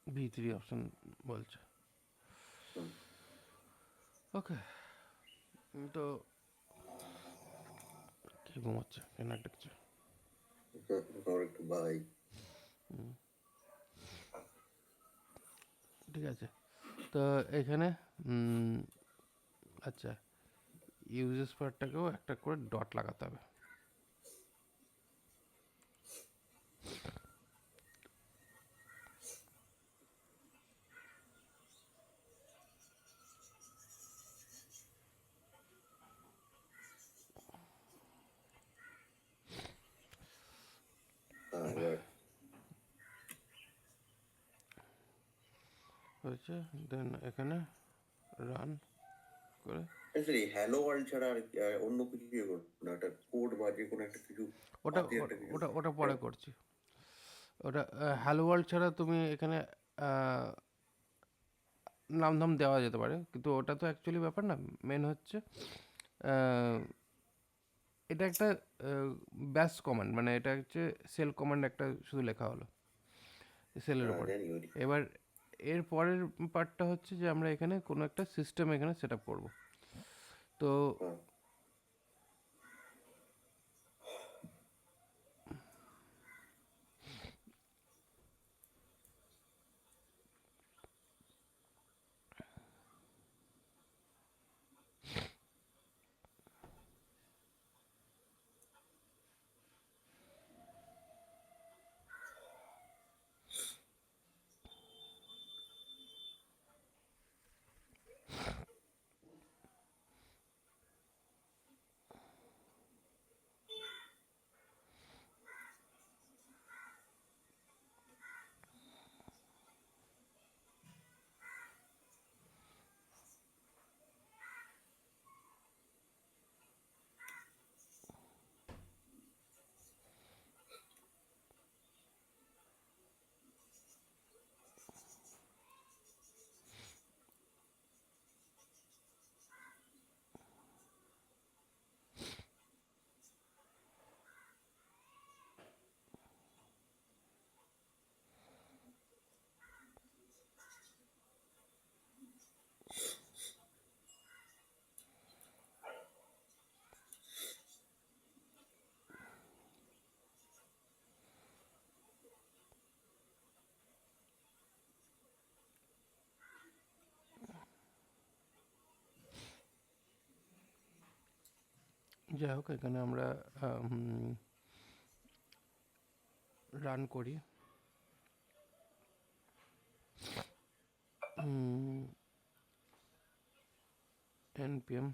V3 অপশন বলছে। ওকে, তো কি ঘুমাচ্ছে কেন ডাকছে? আমার একটু ভাই। ঠিক আছে, তো এখানে আচ্ছা, ইউজেস পার্টটাকেও একটা করে ডট লাগাতে হবে। হ্যাঁ, এবার হয়েছে, দেন এখানে রান করে অ্যাকচুয়ালি হ্যালো ওয়ার্ল্ড ছাড়া আর অন্য কিছু ইয়ে করবো না, একটা কোড বা যে কোনো একটা কিছু ওটা হাতে একটা কিছু। ওটা ওটা পরে করছি। ওটা হ্যালো ওয়ার্ল্ড ছাড়া তুমি এখানে আহ, নাম ধাম দেওয়া যেতে পারে, কিন্তু ওটা তো অ্যাকচুয়ালি ব্যাপার না। মেন হচ্ছে আহ, এটা একটা ব্যাস কমান্ড, মানে এটা হচ্ছে সেল কমান্ড একটা শুধু লেখা হলো সেলের হ্যাঁ, উপর। জানি ওই। এবার এর পরের পার্টটা হচ্ছে যে আমরা এখানে কোনো একটা সিস্টেম এখানে সেট আপ করবো। তো হ্যাঁ, যাই হোক, এখানে আমরা রান করি। npm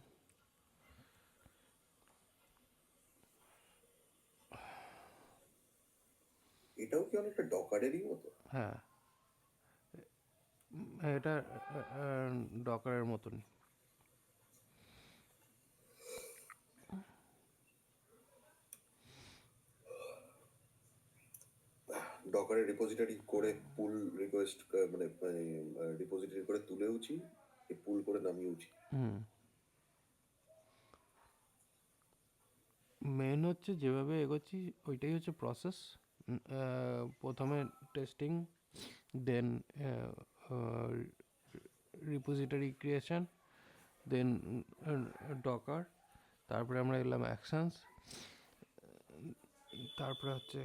এটাও কি অনেকটা ডকারেরই মতো? হ্যাঁ, এটা ডকারের মতনই। ডকারের রিপোজিটরি করে পুল রিকোয়েস্ট, মানে রিপোজিটরি করে তুলেওছি, পুল করে নামিয়েওছি। মেন হচ্ছে যেভাবে এগোচ্ছি ওইটাই হচ্ছে প্রসেস। প্রথমে টেস্টিং, দেন রিপোজিটরি ক্রিয়েশন, দেন ডকার, তারপরে আমরা এলাম অ্যাকশনস, তারপরে হচ্ছে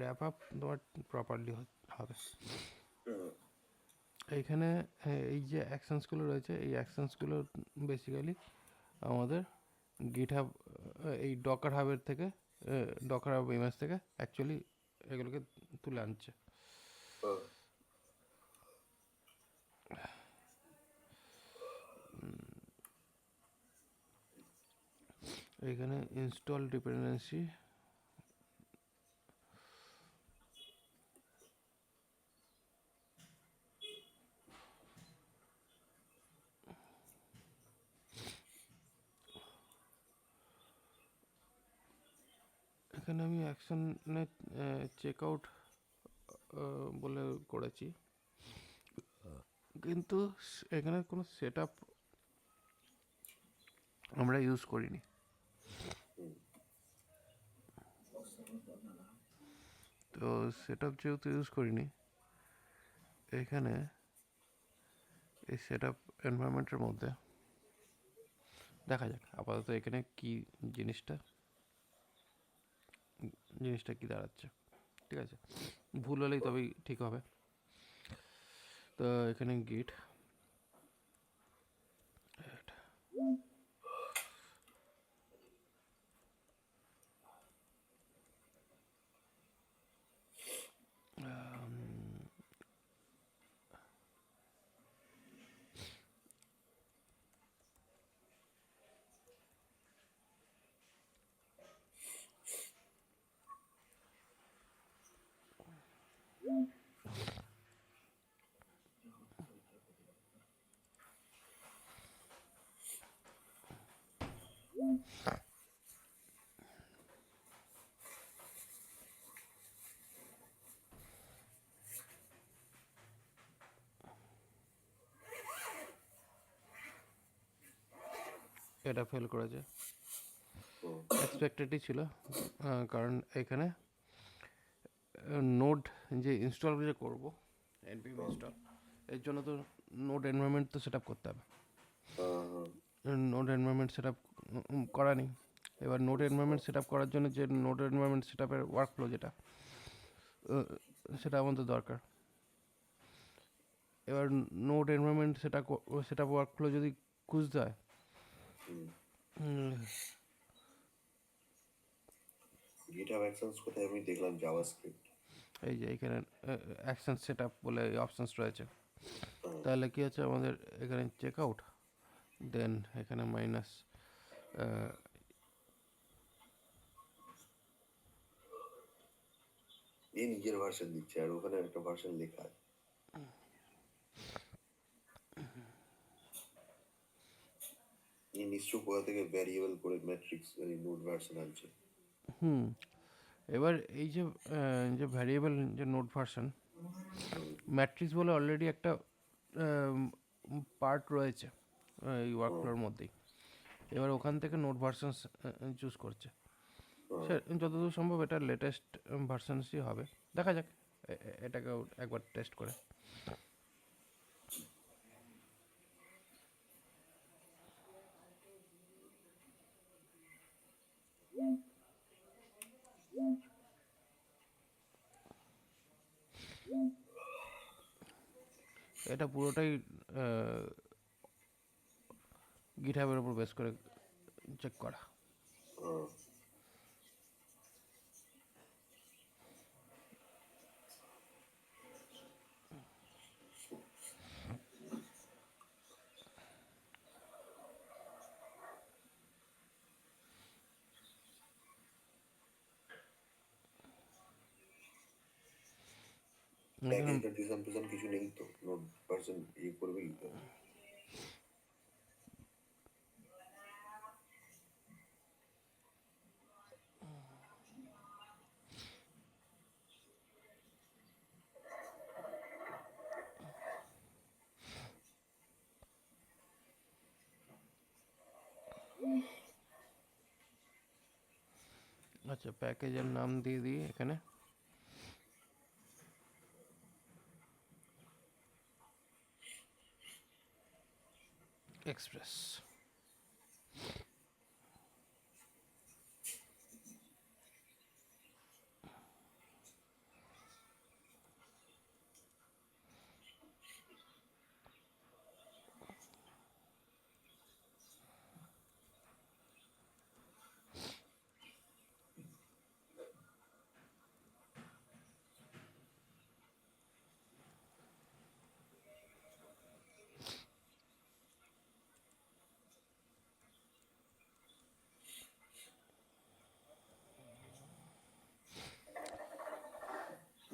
র্যাপ আপ তোমার প্রপারলি হবে। এইখানে এই যে অ্যাকশনসগুলো রয়েছে, এই অ্যাকশনসগুলো বেসিক্যালি আমাদের গিটহাব, এই ডকার হাবের থেকে, ডকার হাব ইমেজ থেকে অ্যাকচুয়ালি এগুলোকে তুলে আনছে। এখানে ইনস্টল ডিপেন্ডেন্সি, এখানে আমি অ্যাকশনে চেক আউট বলে করেছি, কিন্তু এখানে কোনো সেট আপ আমরা ইউজ করিনি। তো সেট আপ যেহেতু ইউজ করিনি, এখানে এই সেট আপ এনভায়রনমেন্টের মধ্যে দেখা যাক আপাতত এখানে কি জিনিসটা কি দাঁড়াচ্ছে। ঠিক আছে, ভুল হলেই তবেই ঠিক হবে। তো এখানে গিট এটা ফেল করেছে, এক্সপেক্টেডই ছিল, কারণ এখানে নোড যে ইনস্টল যে করবো npm ইনস্টল, এর জন্য তো নোড এনভায়রনমেন্ট তো সেট আপ করতে হবে। নোড এনভায়রনমেন্ট সেট আপ করা নেই। এবার নোড এনভায়রনমেন্ট সেট আপ করার জন্য যে নোড এনভায়রনমেন্ট সেট আপের ওয়ার্কফ্লো যেটা, সেটা আমাদের দরকার। এবার node environment set up workflow যদি খুঁজতে হয়, গিটহাব অ্যাকশনস কোথায় আমি দেখলাম জাভাস্ক্রিপ্ট। এই যে এখানে অ্যাকশন সেট আপ বলে অপশানস রয়েছে। তাহলে কি হচ্ছে, আমাদের এখানে চেক আউট, দেন এখানে মাইনাস এই নিজের ভার্সন দিচ্ছে আর ওখানে একটা ভার্সন লেখা আছে। এই নিশ্চয় কোথা থেকে ভ্যারিয়েবল করে ম্যাট্রিক্স নোড ভার্সন আনছে। এবার এই যে যে ভ্যারিয়েবল যে নোড ভার্সন, ম্যাট্রিক্স বলে অলরেডি একটা পার্ট রয়েছে এই ওয়ার্কফ্লোর মধ্যেই। এবার ওখান থেকে নোড ভার্সনস চুজ করছে। সে যতদূর সম্ভব এটা লেটেস্ট ভার্সনসই হবে। দেখা যাক এটাকেও একবার টেস্ট করে। এটা পুরোটাই গিটহাবের উপর বেস করে চেক করা। হ্যাঁ। এখানে প্যাকেজটা ডিজাইন কিছু নেই তো, নোট পার্সেন্ট ইয়ে করবেই তো। আচ্ছা, প্যাকেজের নাম দিয়ে দিই এখানে এক্সপ্রেস।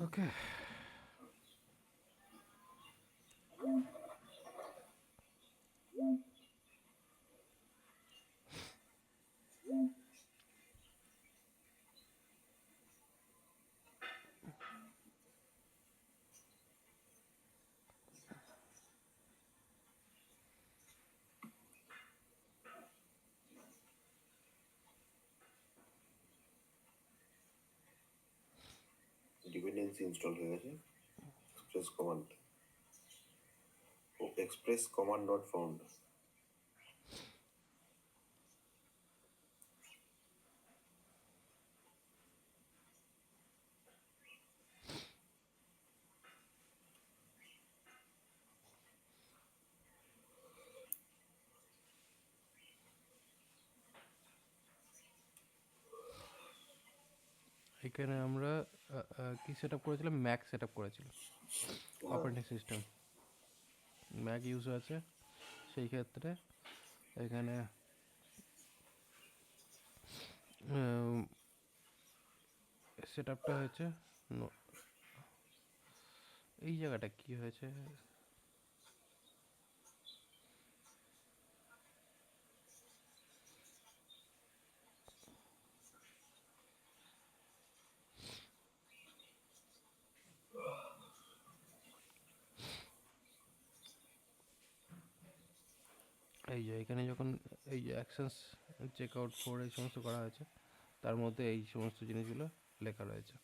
ওকে, ডিপেন্ডেন্সি ইনস্টল হয়ে গেছে। Express command not found. এখানে আমরা কি সেট আপ করেছিলাম? ম্যাক সেট আপ করেছিলাম, অপারেটিং সিস্টেম ম্যাক ইউজ আছে। সেই ক্ষেত্রে এখানে সেট আপটা হয়েছে এই জায়গাটা কি হয়েছে? এই যে এখানে যখন এই যে অ্যাকশনস, চেক আউট ফোর, এই সমস্ত করা হয়েছে, তার মধ্যে এই সমস্ত জিনিসগুলো লেখা রয়েছে।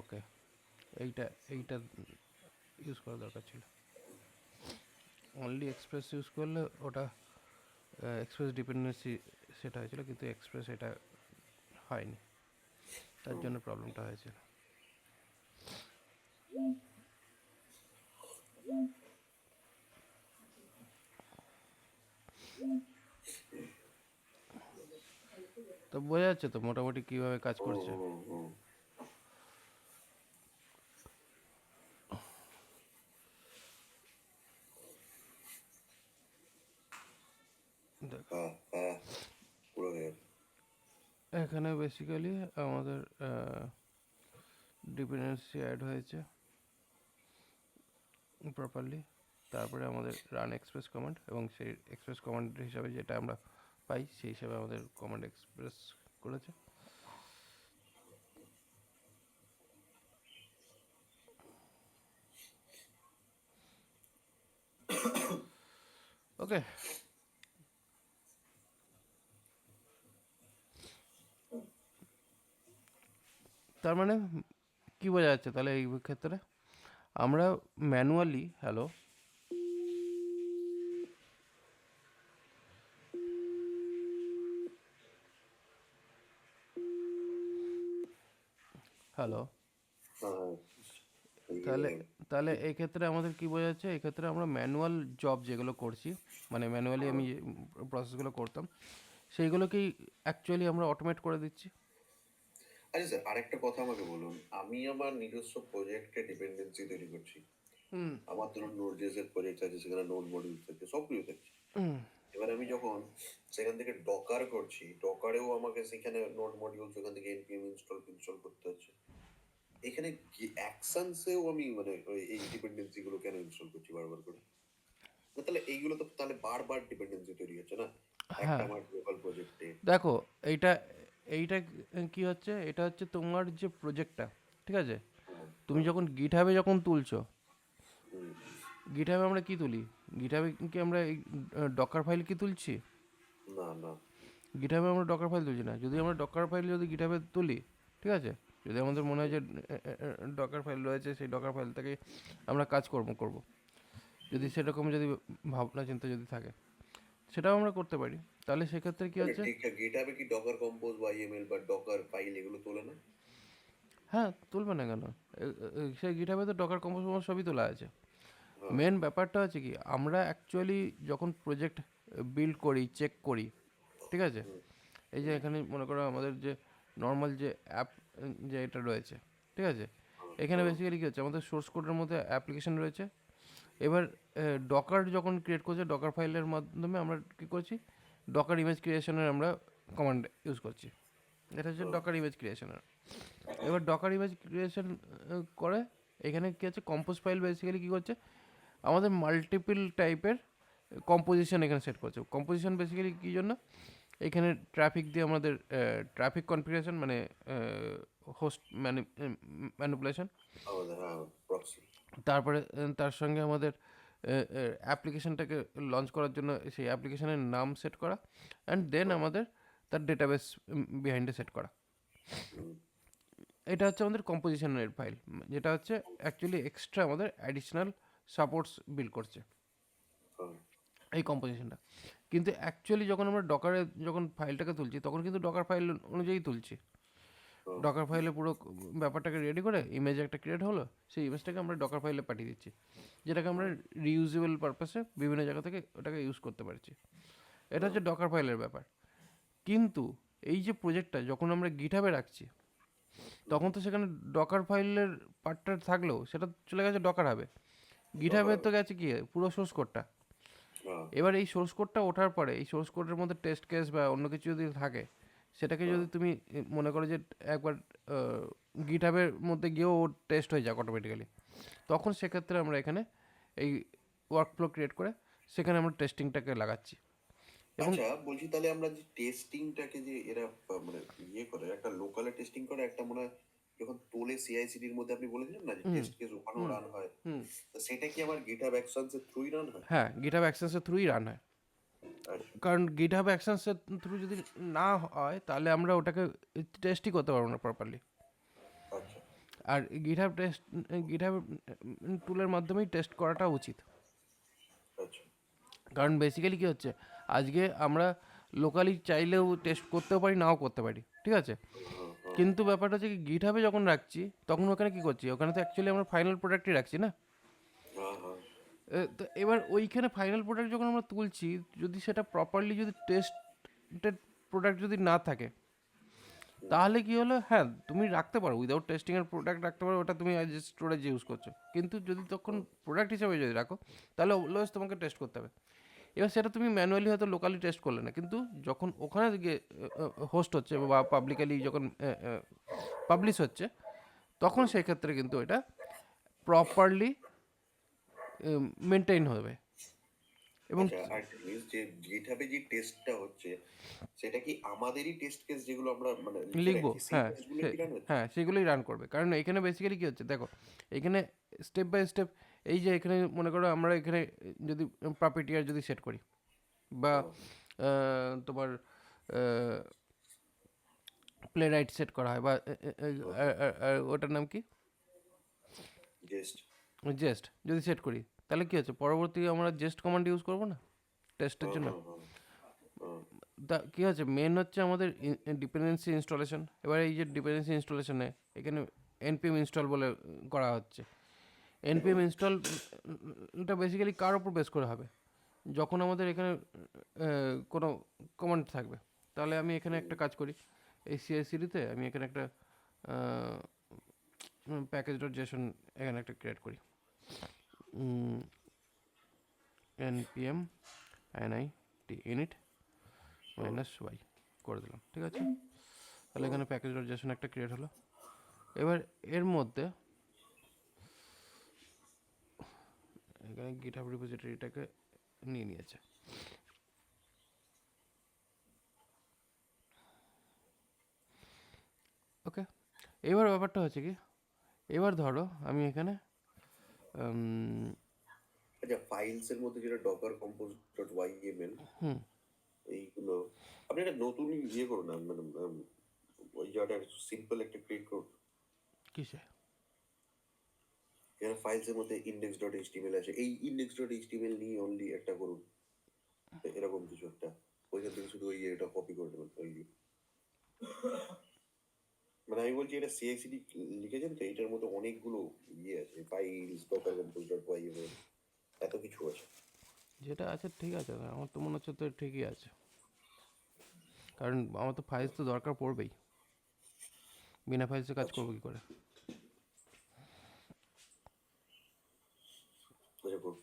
ওকে, এইটা এইটা ইউজ করা দরকার ছিল। অনলি এক্সপ্রেস ইউজ করলে ওটা এক্সপ্রেস ডিপেন্ডেন্সি সেটা হয়েছিল, কিন্তু এক্সপ্রেস এটা হয়নি, তার জন্য প্রবলেমটা হয়েছিল। তো বোঝা যাচ্ছে তো মোটামুটি কিভাবে কাজ হুম, করছে। হুম, হুম। দেখ, হ্যাঁ, হ্যাঁ, পুরো হয়ে গেছে। এখানে বেসিক্যালি আমাদের ডিপেন্ডেন্সি অ্যাড হয়েছে প্রপারলি। তারপরে আমাদের রান এক্সপ্রেস কমান্ড, এবং সেই এক্সপ্রেস কমান্ড হিসাবে যেটা আমরা পাই সেই হিসাবে আমাদের কমান্ড এক্সপ্রেস করেছে। ওকে, তার মানে কি বোঝা যাচ্ছে তাহলে এই ক্ষেত্রে আমরা ম্যানুয়ালি, হ্যালো হ্যালো হ্যাঁ, তাহলে হ্যাঁ, তাহলে এই ক্ষেত্রে আমাদের কি বোঝা যাচ্ছে, এই ক্ষেত্রে আমরা ম্যানুয়াল জব যেগুলো করছি, মানে ম্যানুয়ালি আমি যে প্রসেসগুলো করতাম সেইগুলোকেই অ্যাকচুয়ালি আমরা অটোমেট করে দিচ্ছি। আচ্ছা স্যার, আরেকটা কথা আমাকে বলুন। আমি আমার নিজস্ব প্রজেক্টে ডিপেন্ডেন্সি তৈরি করছি। হুম আমার ধরুন নোড.জেএস এর প্রজেক্ট আছে, সেখানে নোড মডিউল থাকে, সবগুলো থাকছে। হুম এবার আমি যখন সেখান থেকে ডকার করছি, ডকারেও আমাকে সেখানে নোড মডিউল সেখান থেকে npm ইনস্টল করতে হচ্ছে। এখানে অ্যাকশনসেও আমি মানে এই ডিপেন্ডেন্সি গুলো কেন ইনস্টল করছি বারবার করে? না, তাহলে এইগুলো তো তাহলে বারবার ডিপেন্ডেন্সি তৈরি হচ্ছে না একটা হ্যাঁ, আমার লোকাল প্রজেক্টে। দেখো এইটা এইটা কি হচ্ছে, এটা হচ্ছে তোমার যে প্রজেক্টটা, ঠিক আছে, তুমি যখন গিটহাবে যখন তুলছো, গিটহাবে আমরা কি তুলি, গিটহাবে কি আমরা এই ডকার ফাইল কি তুলছি, না, না। গিটহাবে আমরা ডকার ফাইল তুলছি না। যদি আমরা ডকার ফাইল যদি গিটহাবে তুলি, ঠিক আছে, যদি আমাদের মনে হয় যে ডকার ফাইল রয়েছে, সেই ডকার ফাইল থেকে আমরা কাজ করব, যদি সেরকম যদি ভাবনা চিন্তা যদি থাকে, সেটাও আমরা করতে পারি। তাহলে সেক্ষেত্রে কি মানে হচ্ছে, ঠিকঠাক গিটহাবে কি ডকার কম্পোজ বা ইএমএল বা ডকার ফাইল এগুলো তোলে না? হ্যাঁ তুলবে না কেন, সেই গিটহাবে তো ডকার কম্পোজ সবই তোলা আছে। হ্যাঁ, মেন ব্যাপারটা হচ্ছে কি, আমরা অ্যাকচুয়ালি যখন প্রজেক্ট বিল্ড করি, চেক করি, ঠিক আছে, এই যে এখানে মনে করো আমাদের যে নর্মাল যে অ্যাপ যে এটা রয়েছে, ঠিক আছে, এখানে বেসিক্যালি কী হচ্ছে, আমাদের সোর্স কোডের মধ্যে অ্যাপ্লিকেশন রয়েছে। এবার ডকার যখন ক্রিয়েট করছে, ডকার ফাইলের মাধ্যমে আমরা কী করছি, ডকার ইমেজ ক্রিয়েশনের আমরা কমান্ড ইউজ করছি। এটা হচ্ছে ডকার ইমেজ ক্রিয়েশনের। এবার ডকার ইমেজ ক্রিয়েশন করে এখানে কী হচ্ছে, কম্পোজ ফাইল বেসিক্যালি কী করছে, আমাদের মাল্টিপল টাইপের কম্পোজিশন এখানে সেট করছে। কম্পোজিশন বেসিক্যালি কী জন্য, এখানে ট্রাফিক দিয়ে আমাদের ট্রাফিক কনফিগারেশন, মানে হোস্ট ম্যানিপুলেশন, আমাদের হ্যাঁ প্রক্সি। তারপরে তার সঙ্গে আমাদের অ্যাপ্লিকেশনটাকে লঞ্চ করার জন্য সেই অ্যাপ্লিকেশনের নাম সেট করা, অ্যান্ড দেন আমাদের তার ডেটাবেস বিহাইন্ডে সেট করা। এটা হচ্ছে আমাদের কম্পোজিশনের ফাইল, যেটা হচ্ছে অ্যাকচুয়ালি এক্সট্রা আমাদের অ্যাডিশনাল সাপোর্টস বিল্ড করছে এই কম্পোজিশনটা। কিন্তু অ্যাকচুয়ালি যখন আমরা ডকারে যখন ফাইলটাকে তুলছি, তখন কিন্তু ডকার ফাইল অনুযায়ী তুলছি। ডকার ফাইলে পুরো ব্যাপারটাকে রেডি করে ইমেজ একটা ক্রিয়েট হলো, সেই ইমেজটাকে আমরা ডকার ফাইলে পাঠিয়ে দিচ্ছি, যেটাকে আমরা রিউজেবল পারপাসে বিভিন্ন জায়গা থেকে ওটাকে ইউজ করতে পারছি। এটা হচ্ছে ডকার ফাইলের ব্যাপার। কিন্তু এই যে প্রজেক্টটা যখন আমরা গিটহাবে রাখছি, তখন তো সেখানে ডকার ফাইলের পার্টটা থাকলেও সেটা চলে গেছে ডকার হবে, গিটহাবে তো গেছে কি পুরো সোর্স কোডটা। এবার এই সোর্স কোডটা ওঠার পরে এই সোর্স কোডের মধ্যে টেস্ট কেস বা অন্য কিছু যদি থাকে, সেটাকে যদি তুমি মনে করো যে একবার গিটহাবের মধ্যে গিয়েও ও টেস্ট হয়ে যাক অটোমেটিক্যালি, তখন সেক্ষেত্রে আমরা এখানে এই ওয়ার্কফ্লো ক্রিয়েট করে সেখানে আমরা টেস্টিংটাকে লাগাচ্ছি। এবং আচ্ছা, বলছি তাহলে আমরা যে টেস্টিংটাকে যে এরা মানে ইয়ে করে, একটা লোকালে টেস্টিং করে, একটা মনে হয় যখন তোলে সিআইসিডির মধ্যে আপনি বলেছিলেন না যে টেস্ট কেস ওখানেও রান হয়, হুম, তো সেটা কি আমার গিটহাব অ্যাকশনস এর থ্রুই রান হয়? হ্যাঁ, গিটহাব অ্যাকশনসের থ্রুই রান হয়। আচ্ছা, কারণ গিটহাব অ্যাকশনসের থ্রু যদি না হয়, তাহলে আমরা ওটাকে টেস্টই করতে পারবো না প্রপারলি। আচ্ছা, আর গিটহাব টুলের মাধ্যমেই টেস্ট করাটা উচিত। আচ্ছা। কারণ বেসিক্যালি কী হচ্ছে, আজকে আমরা লোকালি চাইলেও টেস্ট করতেও পারি, নাও করতে পারি, ঠিক আছে, কিন্তু ব্যাপারটা হচ্ছে কি, গিটহাবে যখন রাখছি তখন ওখানে কী করছি, ওখানে তো অ্যাকচুয়ালি আমরা ফাইনাল প্রোডাক্টই রাখছি না। হ্যাঁ, হ্যাঁ। তো এবার ওইখানে ফাইনাল প্রোডাক্ট যখন আমরা তুলছি, যদি সেটা প্রপারলি যদি টেস্টেড প্রোডাক্ট যদি না থাকে, তাহলে কি হলো, হ্যাঁ তুমি রাখতে পারো উইদাউট টেস্টিংয়ের প্রোডাক্ট রাখতে পারো, ওটা তুমি অ্যাজ স্টোরেজ ইউজ করছো। কিন্তু যদি তখন প্রোডাক্ট হিসাবে যদি রাখো, তাহলে অলওয়েজ তোমাকে টেস্ট করতে হবে। এবার সেটা তুমি ম্যানুয়ালি হয়তো লোকালি টেস্ট করলে না, কিন্তু যখন ওখানে গিয়ে হোস্ট হচ্ছে বা পাবলিকালি যখন পাবলিশ হচ্ছে, তখন সেক্ষেত্রে কিন্তু এটা প্রপারলি মেনটেন হবে। এবং আচ্ছা, আরেকটা জিনিস, যে গিটহাবে যে টেস্টটা হচ্ছে, সেটা কি আমাদেরই টেস্ট কেস যেগুলো আমরা মানে লিখে লিখবো, রাখি, সেই হ্যাঁ টেস্টগুলো কি রান হচ্ছে? হ্যাঁ সেগুলোই রান করবে। কারণ এখানে বেসিক্যালি কী হচ্ছে দেখো, এখানে স্টেপ বাই স্টেপ, এই যে এখানে মনে করো আমরা এখানে যদি প্রপার্টিয়ার যদি সেট করি, বা তোমার প্লে রাইট সেট করা হয়, বা ওটার নাম কি, জাস্ট জেস্ট যদি সেট করি, তাহলে কী হচ্ছে, পরবর্তী আমরা জেস্ট কমান্ড ইউজ করবো না টেস্টের জন্য। তা কী হচ্ছে, মেন হচ্ছে আমাদের ডিপেন্ডেন্সি ইনস্টলেশন। এবার এই যে ডিপেন্ডেন্সি ইনস্টলেশনে এখানে এনপিএম ইনস্টল বলে করা হচ্ছে। এনপিএম ইনস্টলটা বেসিক্যালি কার উপর বেস করে হবে, যখন আমাদের এখানে কোনো কমান্ড থাকবে, তাহলে আমি এখানে একটা কাজ করি, এই সিআইসিডিতে আমি এখানে একটা প্যাকেজ ডট জেসন এখানে একটা ক্রিয়েট করি, npm init init -y করে দিলাম, ঠিক আছে। তাহলে এখানে প্যাকেজ ডট জেসন একটা ক্রিয়েট হলো। এবার এর মধ্যে এখানে গিটহাব রিপোজিটরিটাকে নিয়ে নিয়েছে। ওকে, এবার ব্যাপারটা হচ্ছে কি, এবার ধরো আমি এখানে আচ্ছা, ফাইলস এর মধ্যে যেটা ডকার কম্পোজ ডট ওয়াইএমএল, এইগুলো আপনি একটা নতুন ইয়ে করুন না, মানে ওই জায়গাটা সিম্পল একটা ক্রিয়েট করুন, কিসে, যেখানে ফাইলস এর মধ্যে ইন্ডেক্স ডট এইচটিএমএল আছে, এই ইন্ডেক্স ডট এইচটিএমএল নিয়ে অনলি একটা করুন, এরকম কিছু একটা, ওইখান থেকে শুধু ওই এটা কপি করে দেবেন ওই, মানে আমি বলছি এটা সিআইসিডি লিখেছেন তো, এটার মধ্যে অনেকগুলো ইয়ে আছে, files, Docker compose dot YML, এত কিছু আছে। যেটা আছে ঠিক আছে, আমার তো মনে হচ্ছে তো ঠিকই আছে, কারণ আমার তো ফাইলস তো দরকার পড়বেই, বিনা ফাইলসে কাজ আচ্ছা, করবো কী করে। আচ্ছা করুন।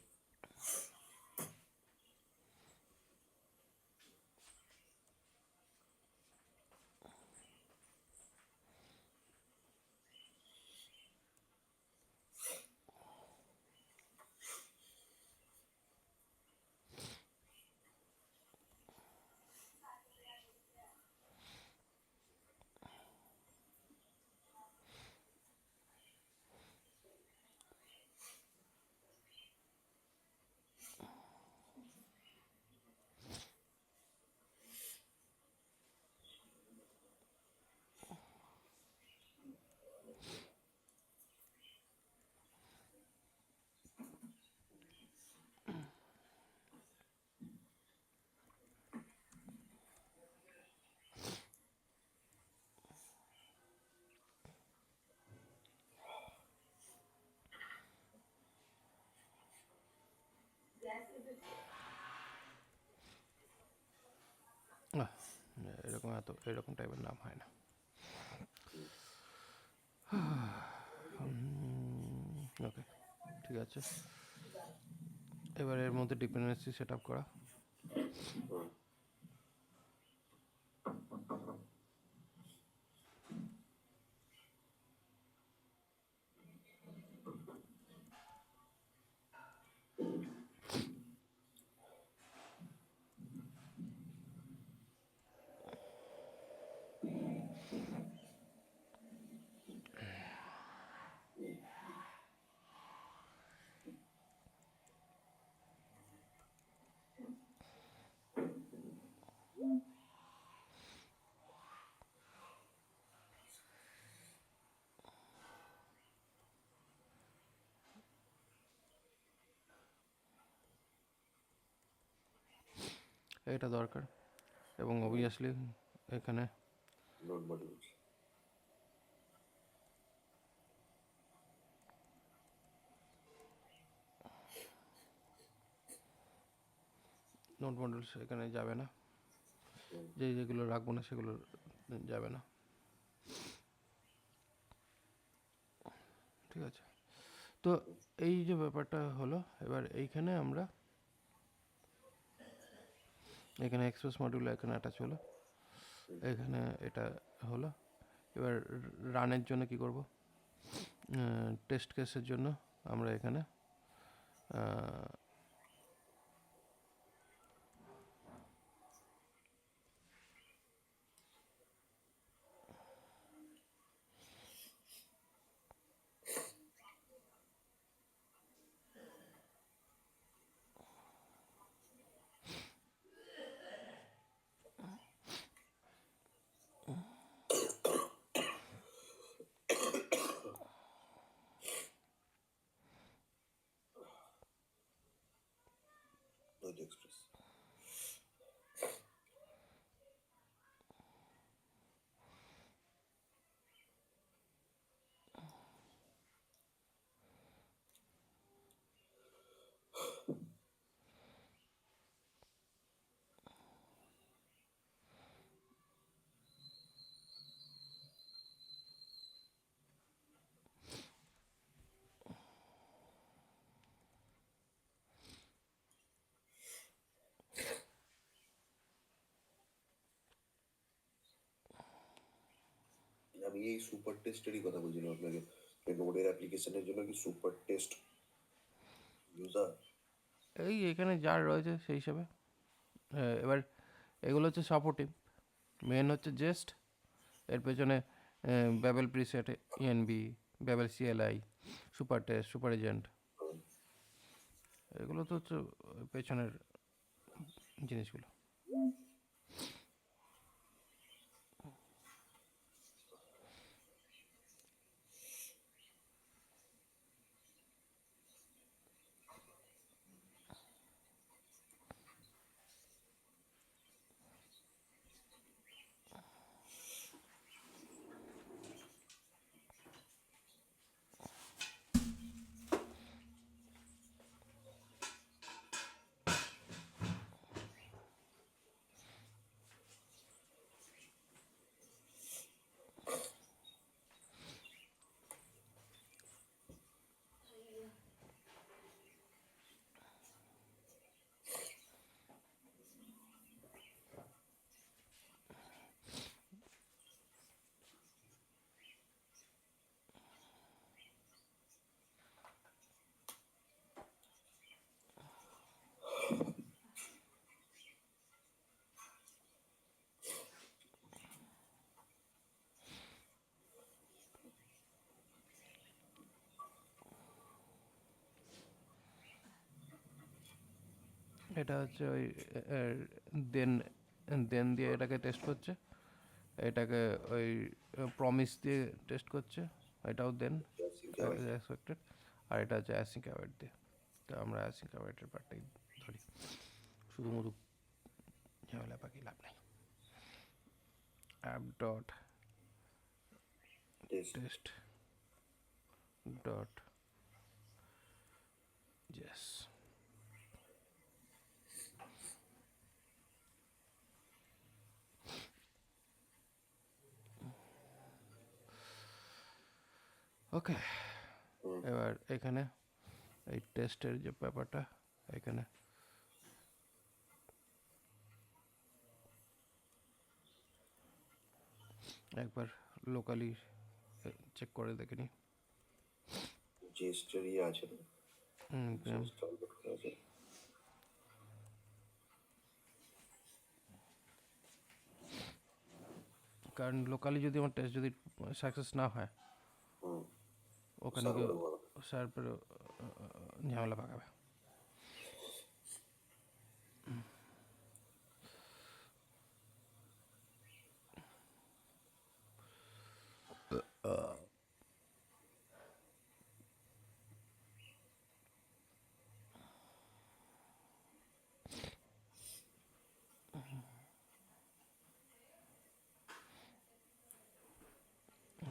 আহ, এরকম টাইপের নাম হয় না। ওকে, ঠিক আছে। এবার এর মধ্যে ডিপেন্ডেন্সি সেট আপ করা। এটা দরকার, এবং অবভিয়াসলি এখানে নোড মডিউলস, নোট মডেলস এখানে যাবে না, হুম, যেগুলো রাখবো না সেগুলো যাবে না। ঠিক আছে, তো এই যে ব্যাপারটা হলো, এবার এইখানে আমরা এখানে এক্সপ্রেস মডিউল এখানে অ্যাটাচ হলো, এখানে এটা হলো। এবার রানের জন্য কি করব, টেস্ট কেসের জন্য আমরা এখানে নৈজ এক্সপ্রেস। আমি এই সুপার টেস্টেরই কথা বলছিলাম আপনাকে, নোডের অ্যাপ্লিকেশনের জন্য কি সুপার টেস্ট ইউজার? এই এখানে যার রয়েছে সেই হিসাবে। এবার এগুলো হচ্ছে সাপোর্টিভ, মেন হচ্ছে জেস্ট, এর পেছনে Babel preset, ENB, Babel CLI, super test, super agent, এগুলো তো হচ্ছে পেছনের জিনিসগুলো। এটা হচ্ছে ওই দেন দেন দিয়ে এটাকে টেস্ট করছে, এটাকে ওই প্রমিস দিয়ে টেস্ট করছে, এটাও দেন এক্সপেক্টেড, আর এটা হচ্ছে অ্যাসিঙ্ক অ্যাওয়েট দিয়ে। তো আমরা অ্যাসিঙ্ক অ্যাওয়েটের পার্টটাই ধরি, শুধু মধু ঝামেলা পাখি লাভ নাই। App dot test dot JS. Okay, এবার এখানে এই টেস্টের যে ব্যাপারটা, এখানে একবার লোকালি চেক করে দেখে নিই। জেস্টারই আছে না, জেস্ট ডাউনলোড করা আছে। কারণ লোকালি যদি আমার টেস্ট যদি সাকসেস না হয়, হুম, ওখানে গিয়ে সার্ভারে বলা। সার্ভারে ঝামেলা পাকাবে।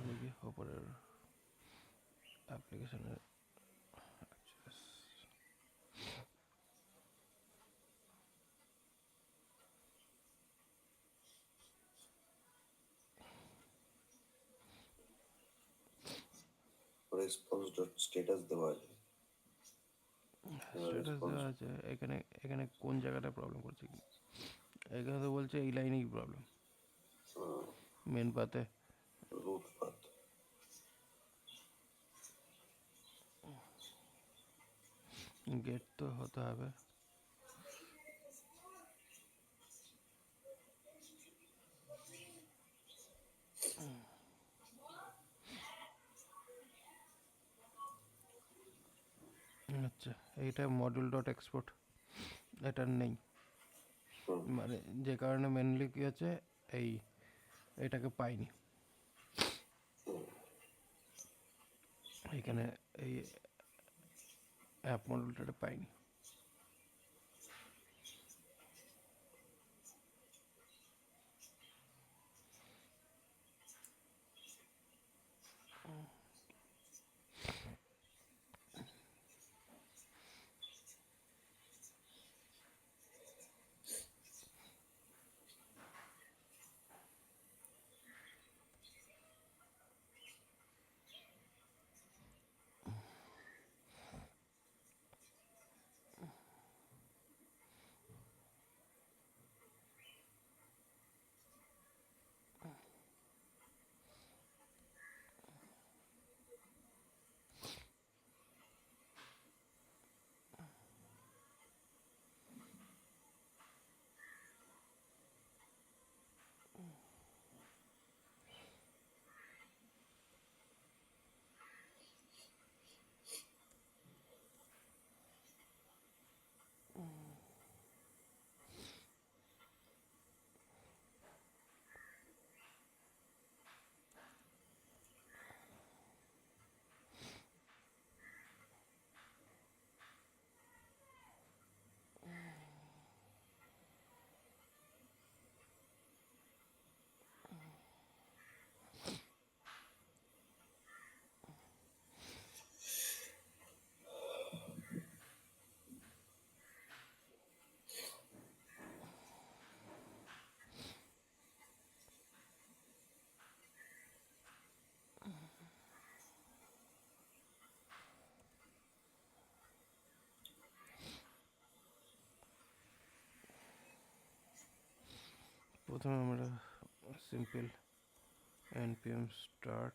দেখি ওপরের অ্যাপ্লিকেশনের রেসপন্স ডট স্ট্যাটাস দেওয়া আছে। স্ট্যাটাস রেসপন্স দেওয়া আছে, এখানে এখানে কোন জায়গাটা প্রবলেম করছে কি? এখানে তো বলছে এই লাইনেই প্রবলেম, মেন পাতে। Root path. গেট তো হতে হবে। আচ্ছা, এইটা মডিউল ডট এক্সপোর্ট, এটা নেই, মানে যে কারণে মেনলি কি হচ্ছে এই এটাকে পাইনি এখানে, এই অ্যাপ মডিউলটা পাইনি। প্রথমে আমরা সিম্পল npm start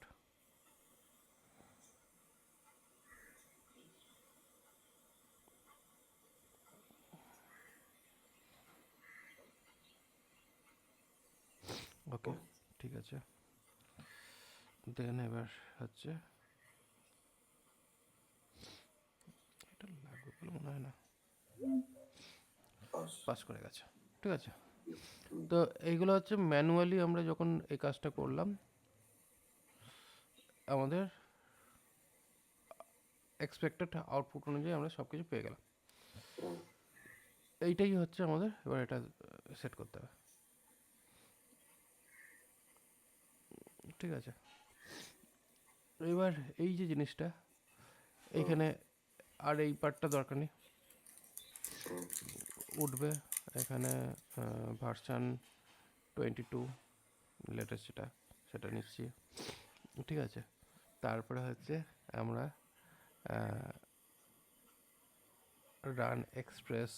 ওকে, ঠিক আছে। দেন এবার হচ্ছে এটা লাগবে বলে মনে হয় না, পাস করে গেছে, ঠিক আছে। তো এইগুলো হচ্ছে ম্যানুয়ালি আমরা যখন এই কাজটা করলাম আমাদের এক্সপেক্টেড আউটপুট অনুযায়ী আমরা সব কিছু পেয়ে গেলাম। এইটাই হচ্ছে আমাদের, এবার এটা সেট করতে হবে, ঠিক আছে। এবার এই যে জিনিসটা এইখানে আর এই পার্টটা দরকার নেই, উঠবে এখানে ভার্সান 22 লেটেস্ট যেটা, সেটা নিচ্ছি, ঠিক আছে। তারপরে হচ্ছে আমরা রান এক্সপ্রেস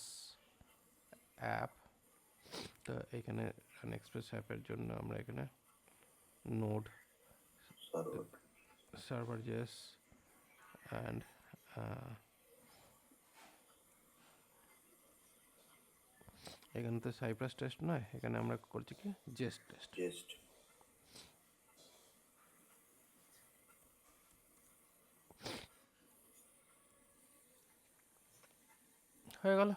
অ্যাপ, তো এখানে রান এক্সপ্রেস অ্যাপের জন্য আমরা এখানে নোড সার্ভার জেস অ্যান্ড এখানে তো সাইপ্রাস টেস্ট নয়, এখানে আমরা করছি কি জেস্ট টেস্ট। হয়ে গেল।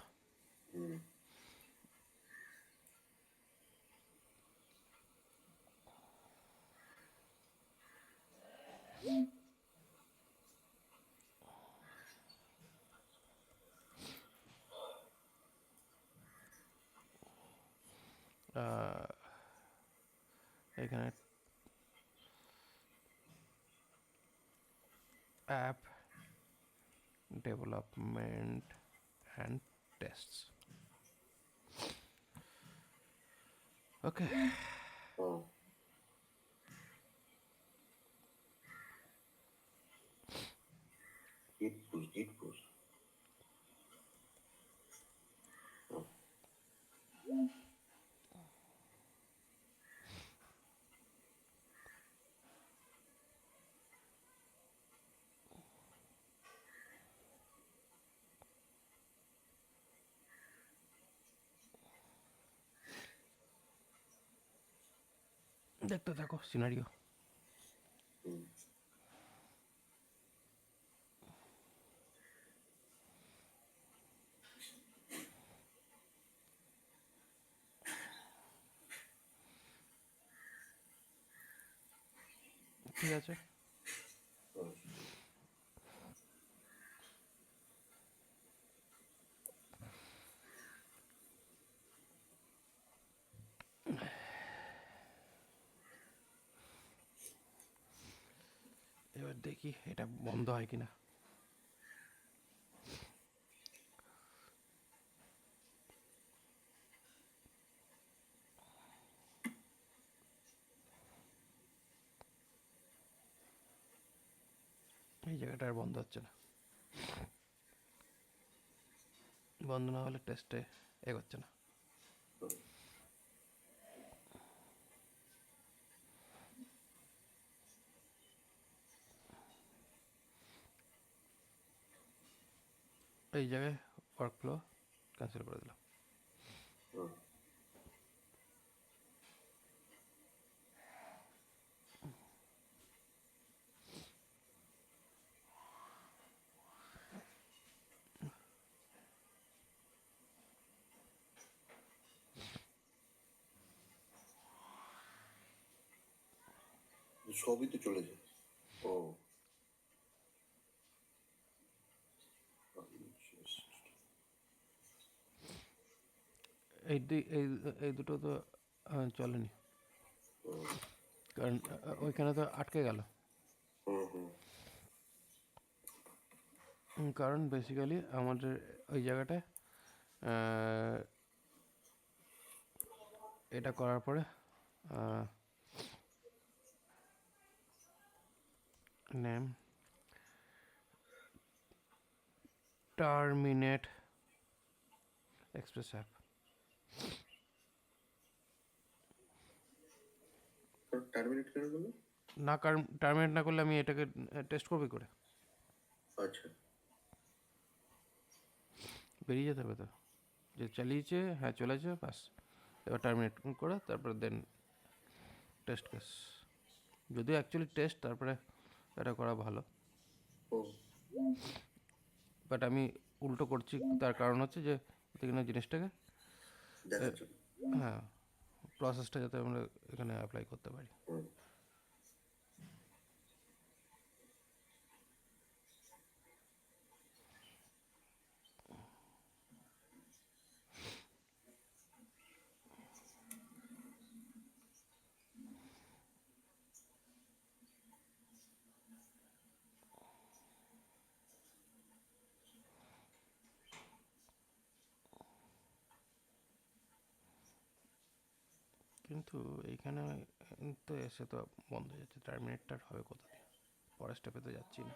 এখানে অ্যাপ ডেভেলপমেন্ট অ্যান্ড টেস্টস, ওকে। দেখতে থাকো সিনারিও। হুম। ঠিক আছে। হুম। এবার দেখি এটা বন্ধ হয় কিনা। এই জায়গাটা আর বন্ধ হচ্ছে না। বন্ধ না হলে টেস্টে এগোচ্ছে না। এই জায়গায় ওয়ার্ক ফ্লো ক্যান্সেল করে দিলাম। হুম। সবই তো চলে যায়। ও এই দুটো তো চলেনি, কারণ ওইখানে তো আটকে গেল। হুম। হুম। কারণ বেসিক্যালি আমাদের ওই জায়গাটায় এটা করার পরে name terminate express app. Terminate কেন করলো? না, কারণ টার্মিনেট না করলে আমি এটাকে টেস্ট করবি করে আচ্ছা। বেরিয়ে যেতে হবে তো, যে চালিয়েছে হ্যাঁ চলেছে বাস, এবার টার্মিনেট করে তারপরে দেন টেস্ট কেস। যদিও অ্যাকচুয়ালি টেস্ট তারপরে এটা করা ভালো, ও বাট আমি উল্টো করছি। তার কারণ হচ্ছে যে এখানে জিনিসটাকে দেখার জন্য। হ্যাঁ প্রসেসটা যাতে আমরা এখানে অ্যাপ্লাই করতে পারি। হুম। কিন্তু এইখানে তো এসে তো বন্ধ হয়ে যাচ্ছে, টার্মিনেটটা হবে কোথা দিয়ে? পরের স্টেপে তো যাচ্ছি না।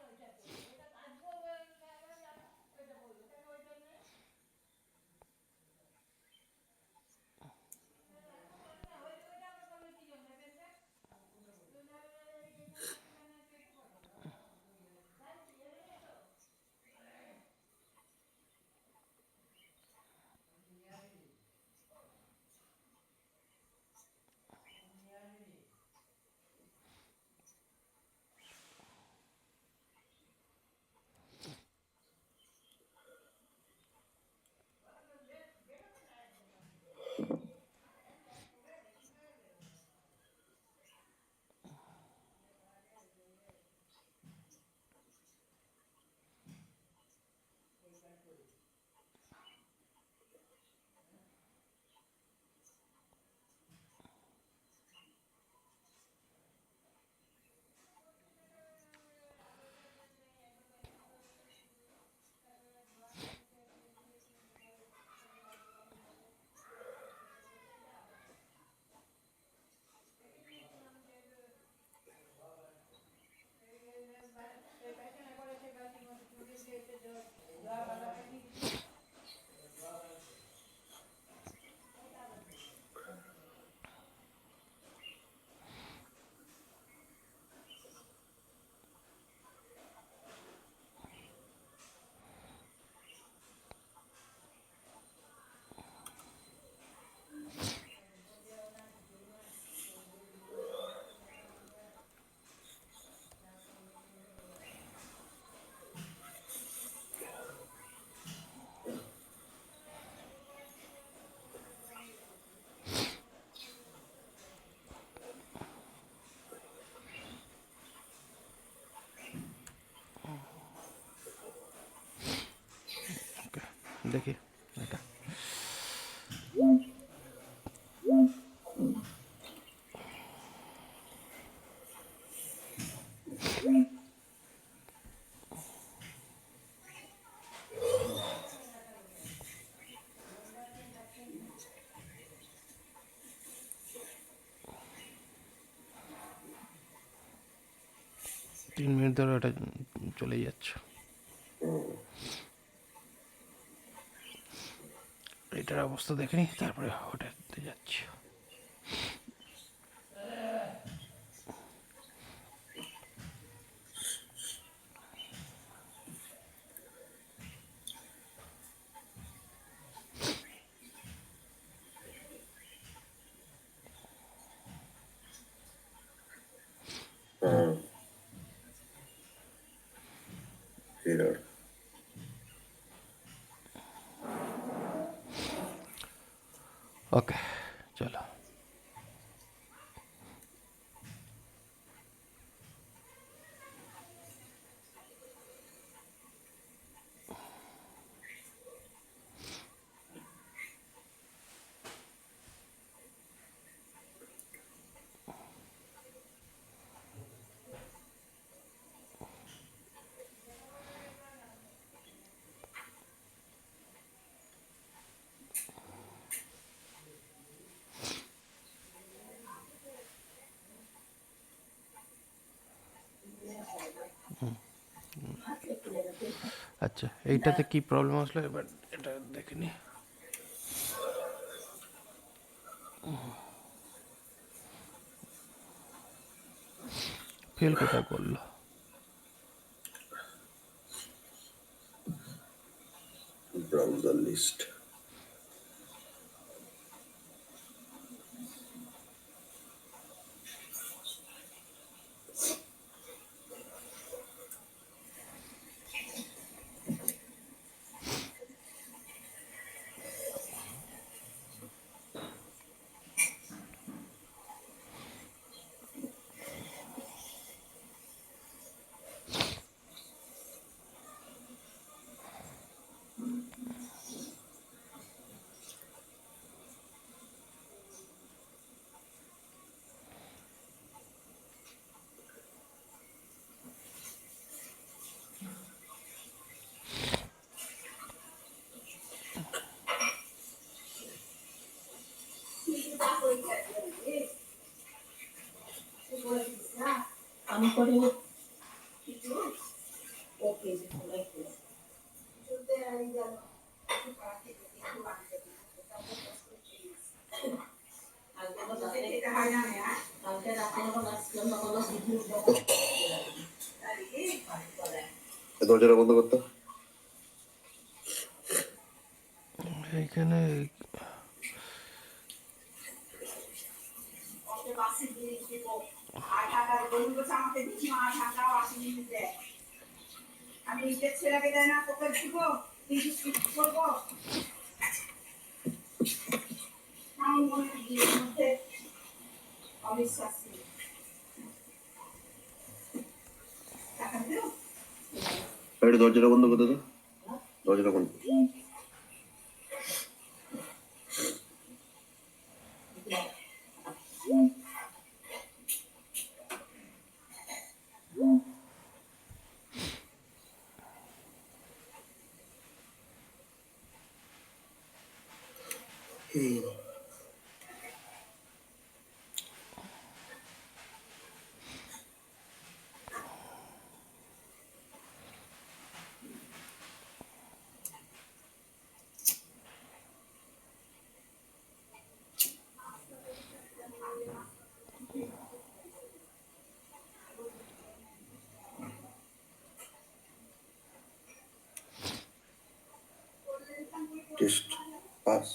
দেখি এটা তিন মিনিট ধরে ওটা চলেই যাচ্ছে। এটার অবস্থা দেখে নি, তারপরে ওটাতে যাচ্ছি। হিরার ওকে, চলো। আচ্ছা, এইটাতে কি প্রবলেম আসলো এবার এটা দেখে নি। ফেল কোথায় করলো? Browser list. আমি করিনি। কালকে রাতে যখন আসলাম তখন দরজাটা বন্ধ করতে। এইখানে আমি নিজের ছেলেকে দেয় না, তোকে দিব করবো। আমার মনের মধ্যে অবিশ্বাস ছিল। টাকা দিও? একটু দরজাটা বন্ধ করতে তো, দরজাটা বন্ধ। Test pass.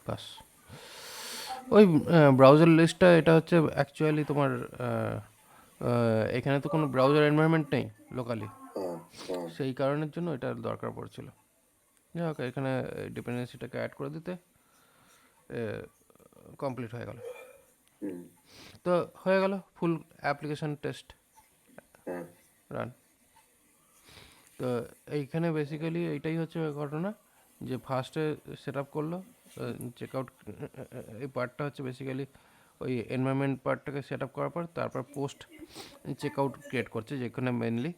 পাস। ওই ব্রাউজার লিস্টটা, এটা হচ্ছে অ্যাকচুয়ালি তোমার এখানে তো কোনো ব্রাউজার এনভায়রনমেন্ট নেই লোকালি, হ্যাঁ হ্যাঁ। সেই কারণের জন্য এটা দরকার পড়ছিল। যাই হোক, এখানে ডিপেন্ডেন্সিটাকে অ্যাড করে দিতে কমপ্লিট হয়ে গেল। তো হয়ে গেল ফুল অ্যাপ্লিকেশন টেস্ট রান। তো এইখানে বেসিক্যালি এইটাই হচ্ছে ঘটনা যে ফার্স্টে সেট আপ করলো চেক আউট, এই পার্টটা হচ্ছে বেসিক্যালি ওই এনভায়রনমেন্ট পার্টটাকে সেট আপ করার পর তারপর পোস্ট চেক আউট ক্রিয়েট করছে, যেখানে মেনলি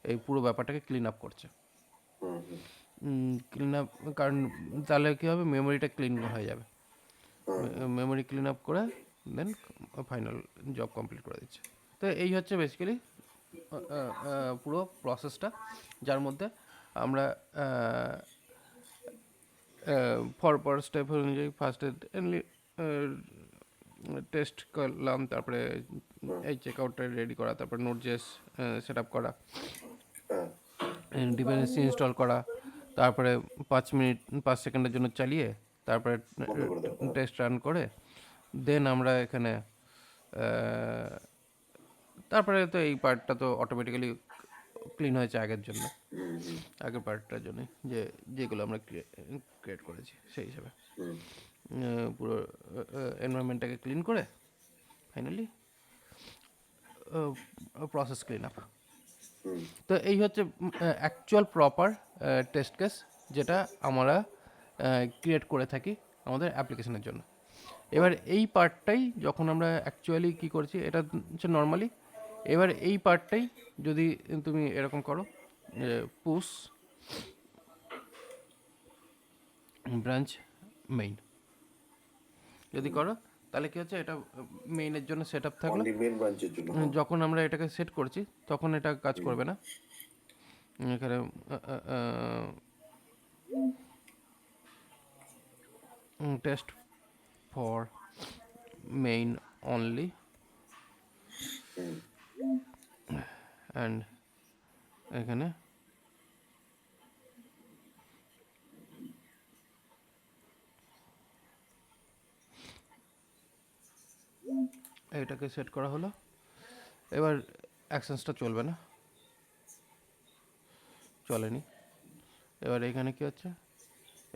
এই পুরো ব্যাপারটাকে ক্লিন আপ করছে। ক্লিন আপ, কারণ তাহলে কী হবে, মেমোরিটা ক্লিন হয়ে যাবে, মেমোরি ক্লিন আপ করে দেন ফাইনাল জব কমপ্লিট করে দিচ্ছে। তো এই হচ্ছে বেসিক্যালি পুরো প্রসেসটা, যার মধ্যে আমরা পর স্টেপ অনুযায়ী ফার্স্টে টেস্ট করলাম, তারপরে এই চেক আউটটা রেডি করা, তারপরে নোট.js সেট আপ করা, ডিপেন্ডেন্সি ইনস্টল করা, তারপরে 5 সেকেন্ডের জন্য চালিয়ে তারপরে টেস্ট রান করে দেন আমরা এখানে তারপরে তো এই পার্টটা তো অটোমেটিক্যালি ক্লিন হয়েছে আগের পার্টটার জন্য, যেগুলো আমরা ক্রিয়েট করেছি সেই হিসাবে পুরো এনভায়রনমেন্টটাকে ক্লিন করে ফাইনালি প্রসেস ক্লিন আপ। তো এই হচ্ছে অ্যাকচুয়াল প্রপার টেস্ট কেস যেটা আমরা ক্রিয়েট করে থাকি আমাদের অ্যাপ্লিকেশনের জন্য। এবার এই পার্টটাই যখন আমরা অ্যাকচুয়ালি কী করছি, এটা হচ্ছে নর্মালি, এবার এই পার্টটাই যদি তুমি এরকম করো, পুশ ব্রাঞ্চ মেইন যদি করো, তাহলে কী হচ্ছে, এটা মেইনের জন্য সেট আপ থাকলো। মেন ব্রাঞ্চের জন্য যখন আমরা এটাকে সেট করছি তখন এটা কাজ করবে না, এখানে test for main only and এখানে এটাকে সেট করা হলো। এবার অ্যাকশনসটা চলবে না, চলেনি। এবার এখানে কি হচ্ছে,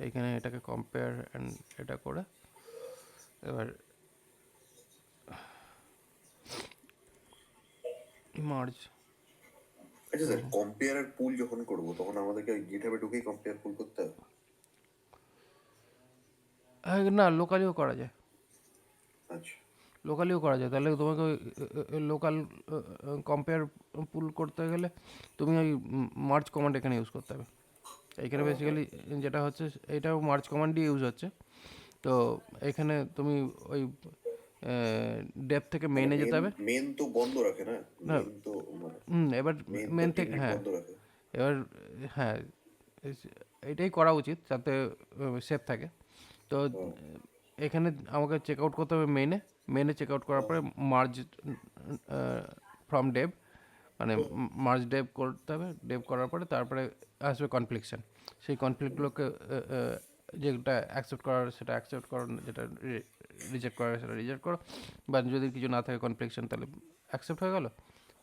এইখানে এটাকে কম্পেয়ার অ্যান্ড এটা করে এবার মার্জ। আচ্ছা স্যার, কম্পেয়ার আর পুল যখন করবো তখন আমাদেরকে গিটহাবে ঢুকেই কম্পেয়ার পুল করতে হবে? না, লোকালিও করা যায়, আচ্ছা, লোকালিও করা যায়। তাহলে তোমাকে লোকাল কম্পেয়ার পুল করতে গেলে তুমি ওই মার্জ কমান্ড এখানে ইউজ করতে হবে। এইখানে বেসিক্যালি যেটা হচ্ছে, এটাও মার্জ কমান্ডই ইউজ হচ্ছে। তো এখানে তুমি ওই ডেপ থেকে মেইনে যেতে হবে। মেন তো বন্ধ রাখে না, মেন তো এবার main মেন তো থেকে, টিকিট হ্যাঁ বন্ধ রাখে। এবার হ্যাঁ এটাই করা উচিত যাতে সেফ থাকে। তো এখানে আমাকে চেক আউট করতে হবে মেইনে চেক আউট করার পরে মার্জ ফ্রম ডেভ, মানে মার্জ ডেভ করতে হবে। ডেভ করার পরে তারপরে আসবে কনফ্লিকশন। সেই কনফ্লিক্টগুলোকে যেটা অ্যাকসেপ্ট করার সেটা অ্যাকসেপ্ট করো, যেটা রিজেক্ট করার সেটা রিজেক্ট করো, বা যদি কিছু না থাকে কনফ্লিকশন তাহলে অ্যাকসেপ্ট হয়ে গেল,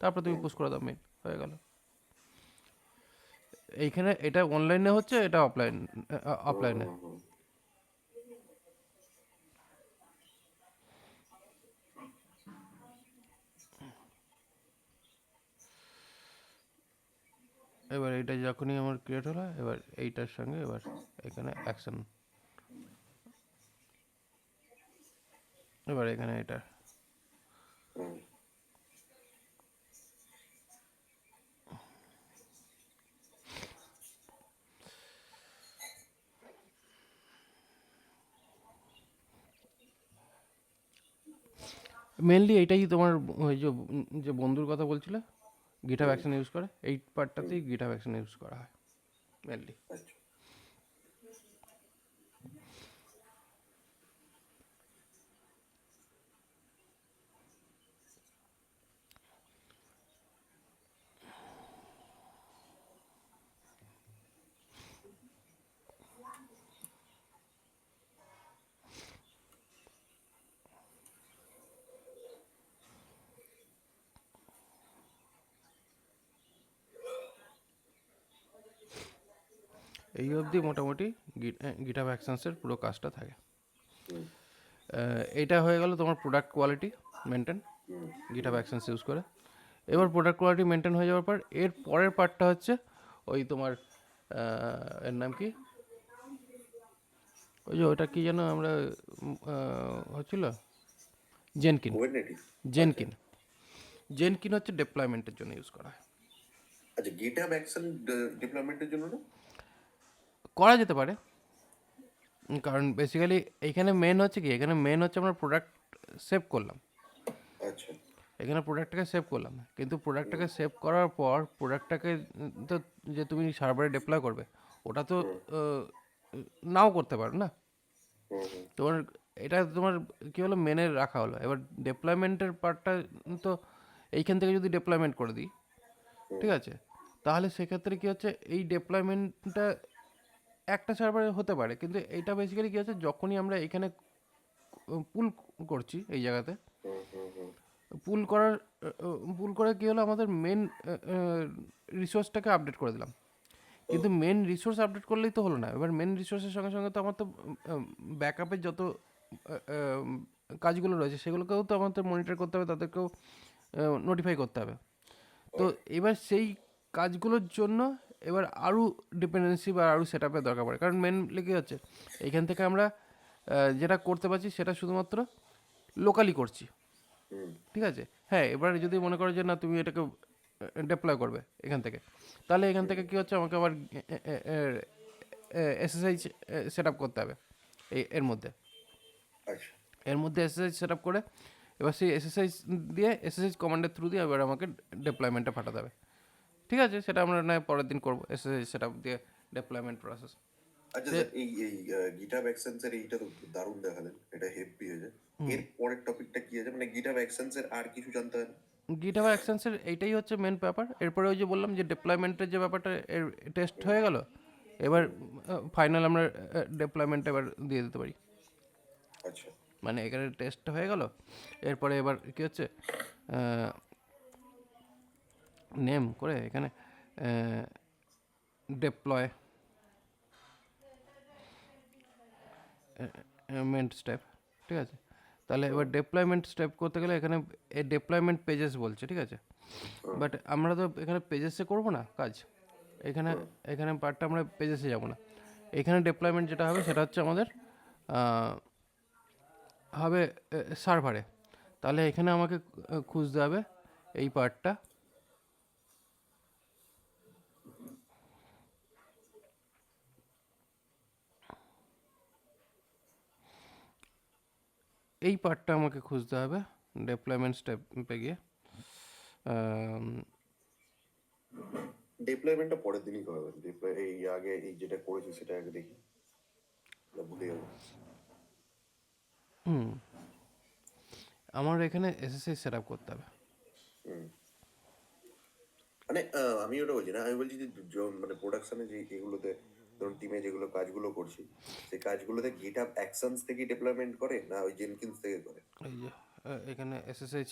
তারপর তুমি পুশ করে দাও, মেইন হয়ে গেল। এইখানে এটা অনলাইনে হচ্ছে, এটা অফলাইনে। এবার এইটা যখনই আমার ক্রিয়েট হলো, এবার এইটার সঙ্গে এবার এখানে অ্যাকশন, এবার এখানে এটা মেনলি এইটাই তোমার ওই যে বন্ধুর কথা বলছিলে গিটহাব অ্যাকশন ইউজ করে, এই পার্টটাতেই গিটহাব অ্যাকশন ইউজ করা হয় মেনলি। আচ্ছা, এই অবধি মোটামুটি গিটহাব অ্যাকশনসের পুরো কাজটা থাকে। এইটা হয়ে গেল তোমার product quality maintain GitHub actions use করে। এবার প্রোডাক্ট কোয়ালিটি মেনটেন হয়ে যাওয়ার পর এর পরের পার্টটা হচ্ছে ওই তোমার এর নাম কি, ওই যে ওটা কি যেন আমরা হচ্ছিল জেনকিন। কুবারনেটিস। আচ্ছা জেনকিন জেনকিন হচ্ছে ডেপ্লয়মেন্টের জন্য ইউজ করা হয়। আচ্ছা, গিটহাব অ্যাকশন ডেভেলপমেন্টের জন্য না? করা যেতে পারে, কারণ বেসিক্যালি এখানে মেন হচ্ছে কি, এখানে মেন হচ্ছে আমরা প্রোডাক্ট সেভ করলাম, আচ্ছা। এখানে প্রোডাক্টটাকে সেভ করলাম, কিন্তু প্রোডাক্টটাকে সেভ করার পর প্রোডাক্টটাকে তো যে তুমি সার্ভারে ডিপ্লয় করবে ওটা তো আহ, নাও করতে পারো না। হুম হুম তোমার এটা তোমার কী হলো, মেনে রাখা হলো। এবার ডেপ্লয়মেন্টের পার্টটা তো এইখান থেকে যদি ডেপ্লয়মেন্ট করে দিই, ঠিক আছে, তাহলে সেক্ষেত্রে কী হচ্ছে, এই ডেপ্লয়মেন্টটা একটা সার্ভারে হতে পারে, কিন্তু এইটা বেসিক্যালি কী হচ্ছে, যখনই আমরা এখানে পুল করছি এই জায়গাতে, হুম হুম হুম পুল করার পুল করে কী হলো, আমাদের মেন রিসোর্সটাকে আপডেট করে দিলাম, কিন্তু মেন রিসোর্স আপডেট করলেই তো হলো না। এবার মেন রিসোর্সের সঙ্গে সঙ্গে তো আমার তো ব্যাকআপের যত কাজগুলো রয়েছে সেগুলোকেও তো আমাদের মনিটর করতে হবে, তাদেরকেও নোটিফাই করতে হবে। তো এবার সেই কাজগুলোর জন্য এবার আরও ডিপেন্ডেন্সি বা আরও সেট আপের দরকার পড়ে, কারণ মেনলি কী হচ্ছে, এইখান থেকে আমরা যেটা করতে পারছি সেটা শুধুমাত্র লোকালি করছি, হুম ঠিক আছে। হ্যাঁ, এবার যদি মনে করো যে না তুমি এটাকে ডেপ্লয় করবে এখান থেকে, তাহলে এখান থেকে কী হচ্ছে, আমাকে আবার এসএসআই সেট আপ করতে হবে এর মধ্যে, আচ্ছা এর মধ্যে এসএসআই সেট আপ করে এবার সেই এসএসআই দিয়ে, এসএসআই কমান্ডের থ্রু দিয়ে এবার আমাকে ডেপ্লয়মেন্টে পাঠাতে হবে। ঠিক আছে, সেটা আমরা না পরের দিন করবো, এসএসআই সেট আপ দিয়ে ডেপ্লয়মেন্ট প্রসেস। আচ্ছা সে স্যার, এই এই গিটহাব অ্যাকশনস এর এইটা তো দারুণ দেখালেন, এটা হেভি হয়েছে। এর পরের টপিকটা কি আছে, মানে গিটহাব অ্যাকশনস এর আর কিছু জানতে হয় না? গিটহাব অ্যাকশনসের এইটাই হচ্ছে মেন ব্যাপার। এরপরে ওই যে বললাম যে ডেপ্লয়মেন্টের যে ব্যাপারটা, এর টেস্ট হয়ে গেল, এবার ফাইনাল আমরা ডেপ্লয়মেন্ট এবার দিয়ে দিতে পারি। আচ্ছা মানে এখানে টেস্ট হয়ে গেল, এরপরে এবার কী হচ্ছে, নেম করে এখানে ডেপ্লয় মেন্ট স্টেপ, ঠিক আছে। তাহলে এবার ডেপ্লয়মেন্ট স্টেপ করতে গেলে এখানে এই ডেপ্লয়মেন্ট পেজেস বলছে, ঠিক আছে, বাট আমরা তো এখানে পেজেসে করবো না কাজ, এখানে এখানে পার্টটা আমরা পেজেসে যাব না। এখানে ডেপ্লয়মেন্ট যেটা হবে সেটা হচ্ছে আমাদের হবে সার্ভারে। তাহলে এখানে আমাকে খুঁজতে হবে এই পার্টটা, এই পার্টটা আমাকে খুঁজতে হবে ডেপ্লয়মেন্ট স্টেপে গিয়ে। ডিপ্লয়মেন্টটা পরের দিনই করাবেন, ডিপ্লয় এই আগে এই যেটা করেছি সেটা আগে দেখি, না ভুলে যাবো। আমার এখানে এসএসআই সেট আপ করতে হবে। মানে আমি ওটা বলছি না, আমি বলছি যে মানে প্রোডাকশনে যে এগুলোতে, ধরুন টিমে যেগুলো কাজগুলো করছি, সেই কাজগুলোতে গিটহাব অ্যাকশনস থেকে ডিপ্লয়মেন্ট করে না ওই জেনকিন্স থেকে করে? এই যে এখানে এসএসএইচ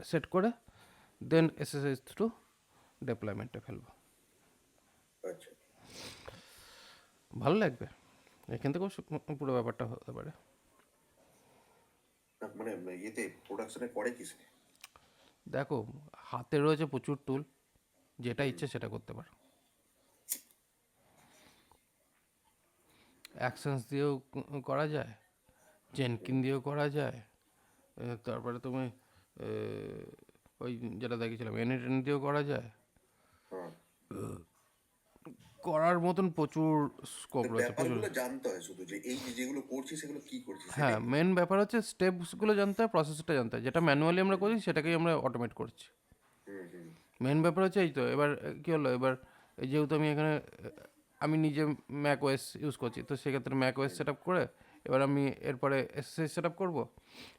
সেট করে দেন এসএসএইচ থ্রু ডেপ্লয়মেন্টে ফেলবো, আচ্ছা ভালো লাগবে। এখান থেকেও পুরো ব্যাপারটা হতে পারে। না, মানে ইয়েতে প্রোডাকশনে করে কিসে? দেখো, হাতে রয়েছে প্রচুর টুল, যেটা ইচ্ছে সেটা করতে পারো। অ্যাকশনস দিয়েও করা যায়, জেনকিন দিয়েও করা যায়, তারপরে তুমি ওই যেটা দেখেছিলাম এনএটেন দিয়েও করা যায়, হ্যাঁ, করার মতন প্রচুর স্কোপ তো রয়েছে, প্রচুর। ব্যাপারগুলো জানতে হয় শুধু, যে এই যে যেগুলো করছি সেগুলো কি করছি হ্যাঁ, সেটাই। মেন ব্যাপার হচ্ছে স্টেপসগুলো জানতে হয়, প্রসেসটা জানতে হয়, যেটা ম্যানুয়ালি আমরা করি সেটাকেই আমরা অটোমেট করছি। হুম হুম মেন ব্যাপার হচ্ছে এই তো। এবার কী হলো, এবার যেহেতু আমি এখানে আমি নিজে ম্যাক ওএস ইউজ করছি, তো সেক্ষেত্রে ম্যাক ওএস সেট আপ করে এবার আমি এরপরে এসএসআই সেট আপ করবো।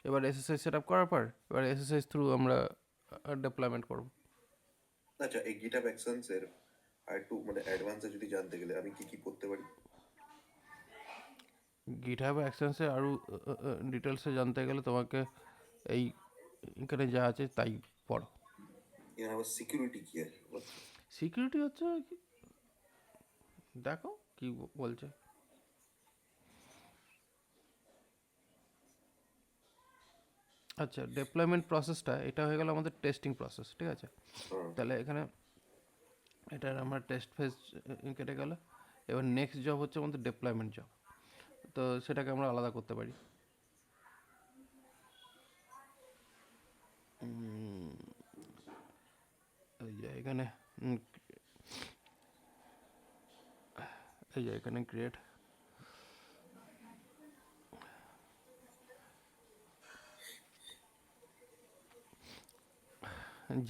এবার এসএসআই সেট আপ করার পর এবার এসএসআই থ্রু আমরা ডেপ্লয়মেন্ট করবো। আচ্ছা, এই গিটহাব অ্যাকশনস এর আর একটু মানে অ্যাডভান্সে যদি জানতে গেলে আমি কি কি করতে পারি? গিটহাব অ্যাকশনসে আরও ডিটেলসে জানতে গেলে তোমাকে এই এখানে যা আছে তাই পড়ো। এখানে আবার সিকিউরিটি কি আছে বল? সিকিউরিটি হচ্ছে দেখো কি বলছে। আচ্ছা, ডেপ্লয়মেন্ট প্রসেসটা এটা হয়ে গেল আমাদের টেস্টিং প্রসেস, ঠিক আছে। হ্যাঁ তাহলে এখানে এটার আমার টেস্ট ফেজ কেটে গেল। এবার নেক্সট জব হচ্ছে আমাদের ডেপ্লয়মেন্ট জব, তো সেটাকে আমরা আলাদা করতে পারি। এই যে এখানে এই যে এখানে ক্রিয়েট,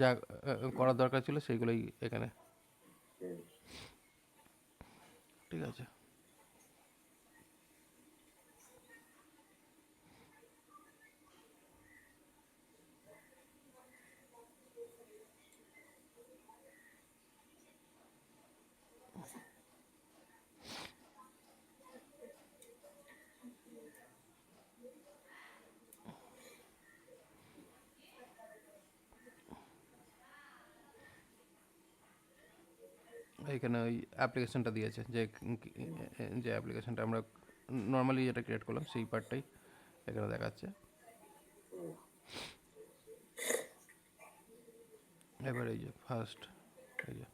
যা করার দরকার ছিল সেইগুলোই এখানে, হুম। ঠিক আছে। এইখানে ওই অ্যাপ্লিকেশনটা দিয়েছে, যে অ্যাপ্লিকেশনটা আমরা নর্মালি যেটা ক্রিয়েট করলাম সেই পার্টটাই এখানে দেখাচ্ছে। এবার এই যে ফার্স্ট, এই যে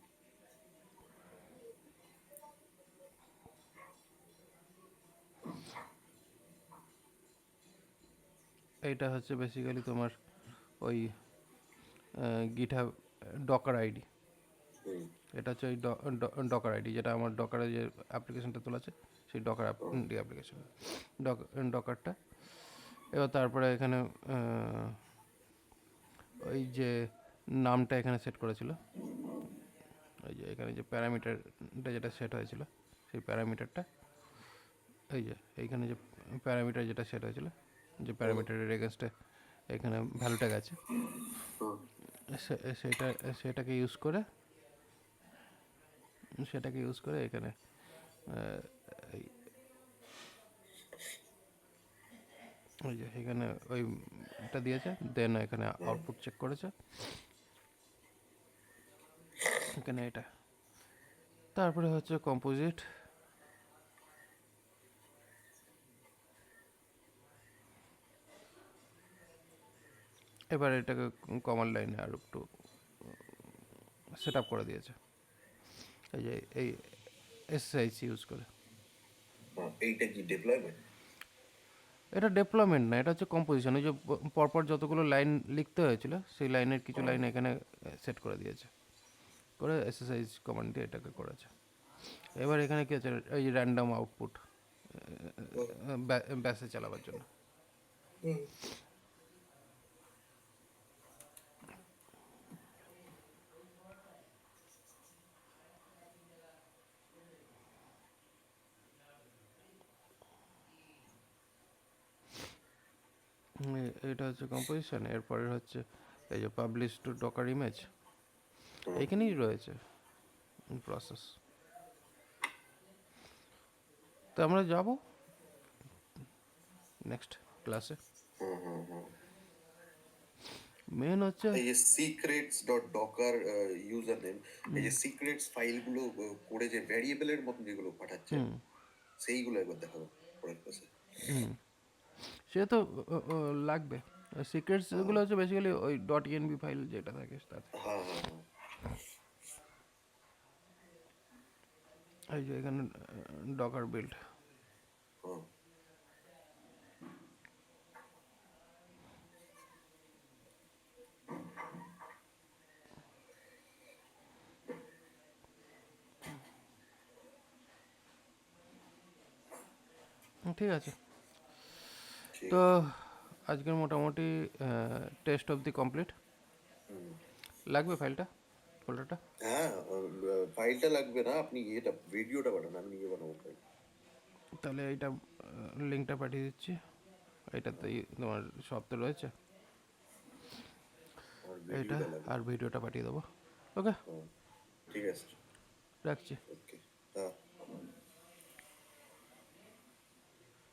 এইটা হচ্ছে বেসিক্যালি তোমার ওই গিটহাব ডকার আইডি। হুম। এটা হচ্ছে ওই ডকার আইডি, যেটা আমার ডকারে যে অ্যাপ্লিকেশনটা তোলা আছে সেই ডকার অ্যাপ্লিকেশন ডকারটা। এবার তারপরে এখানে ওই যে নামটা এখানে সেট করেছিল, ওই যে এখানে যে প্যারামিটারটা যেটা সেট হয়েছিল সেই প্যারামিটারটা, এই যে এইখানে যে প্যারামিটার যেটা সেট হয়েছিল, যে প্যারামিটারের এগেনস্টে এখানে ভ্যালুটা গেছে, সেটা সেটাকে ইউজ করে এখানে ওই যে এখানে ওইটা দিয়েছে, দেন এখানে আউটপুট চেক করেছে এখানে এটা। তারপরে হচ্ছে কম্পোজিট, এবার এটাকে কমান্ড লাইনে আর একটু সেট আপ করে দিয়েছে, এই যে এই এসএসআইসি ইউজ করে। এইটা কি ডেপ্লয়মেন্ট? এটা ডেভেলপমেন্ট না, এটা হচ্ছে কম্পোজিশন। ওই যে পরপর যতগুলো লাইন লিখতে হয়েছিল সেই লাইনের কিছু লাইন এখানে সেট করে দিয়েছে, করে এসএসআইস কমান্ড দিয়ে এটাকে করেছে। এবার এখানে কি আছে, এই যে র্যান্ডম আউটপুট ব্যাসে চালাবার জন্য। এটা হচ্ছে কম্পোজিশন। এরপরে হচ্ছে এই যে পাবলিশ টু ডকার ইমেজ, এইখানেই রয়েছে প্রসেস। তো আমরা যাব নেক্সট ক্লাসে। মেন হচ্ছে এই যে secrets dot Docker user name, এই যে সিক্রেটস ফাইলগুলো করে যে ভ্যারিয়েবলের মতন যেগুলো পাঠাচ্ছে সেইগুলো একবার দেখাবো পরের ক্লাসে। সে তো লাগবে। সিক্রেটসগুলো হচ্ছে বেসিক্যালি ওই ডট ইএনবি ফাইল যেটা থাকে তাতে। হ্যাঁ হ্যাঁ হ্যাঁ। এই যে এখানে ডকার বিল্ড, হ্যাঁ। ঠিক আছে। ঠিক তো আছে। আজকের মোটামুটি টেস্ট অবধি কমপ্লিট। লাগবে ফাইলটা, ফোল্ডারটা? হ্যাঁ, ফাইলটা লাগবে না, আপনি এটা ভিডিওটা পাঠান, আমি নিজে বানাবো ফাইল। তাহলে এইটা লিঙ্কটা পাঠিয়ে দিচ্ছি। এইটাতেই তোমার সব তো রয়েছে, আমার এইটা ভিডিওটা লাগবে। আর ভিডিওটা পাঠিয়ে দেবো। ওকে, হ্যাঁ, ঠিক আছে। রাখছি। ওকে। হ্যাঁ।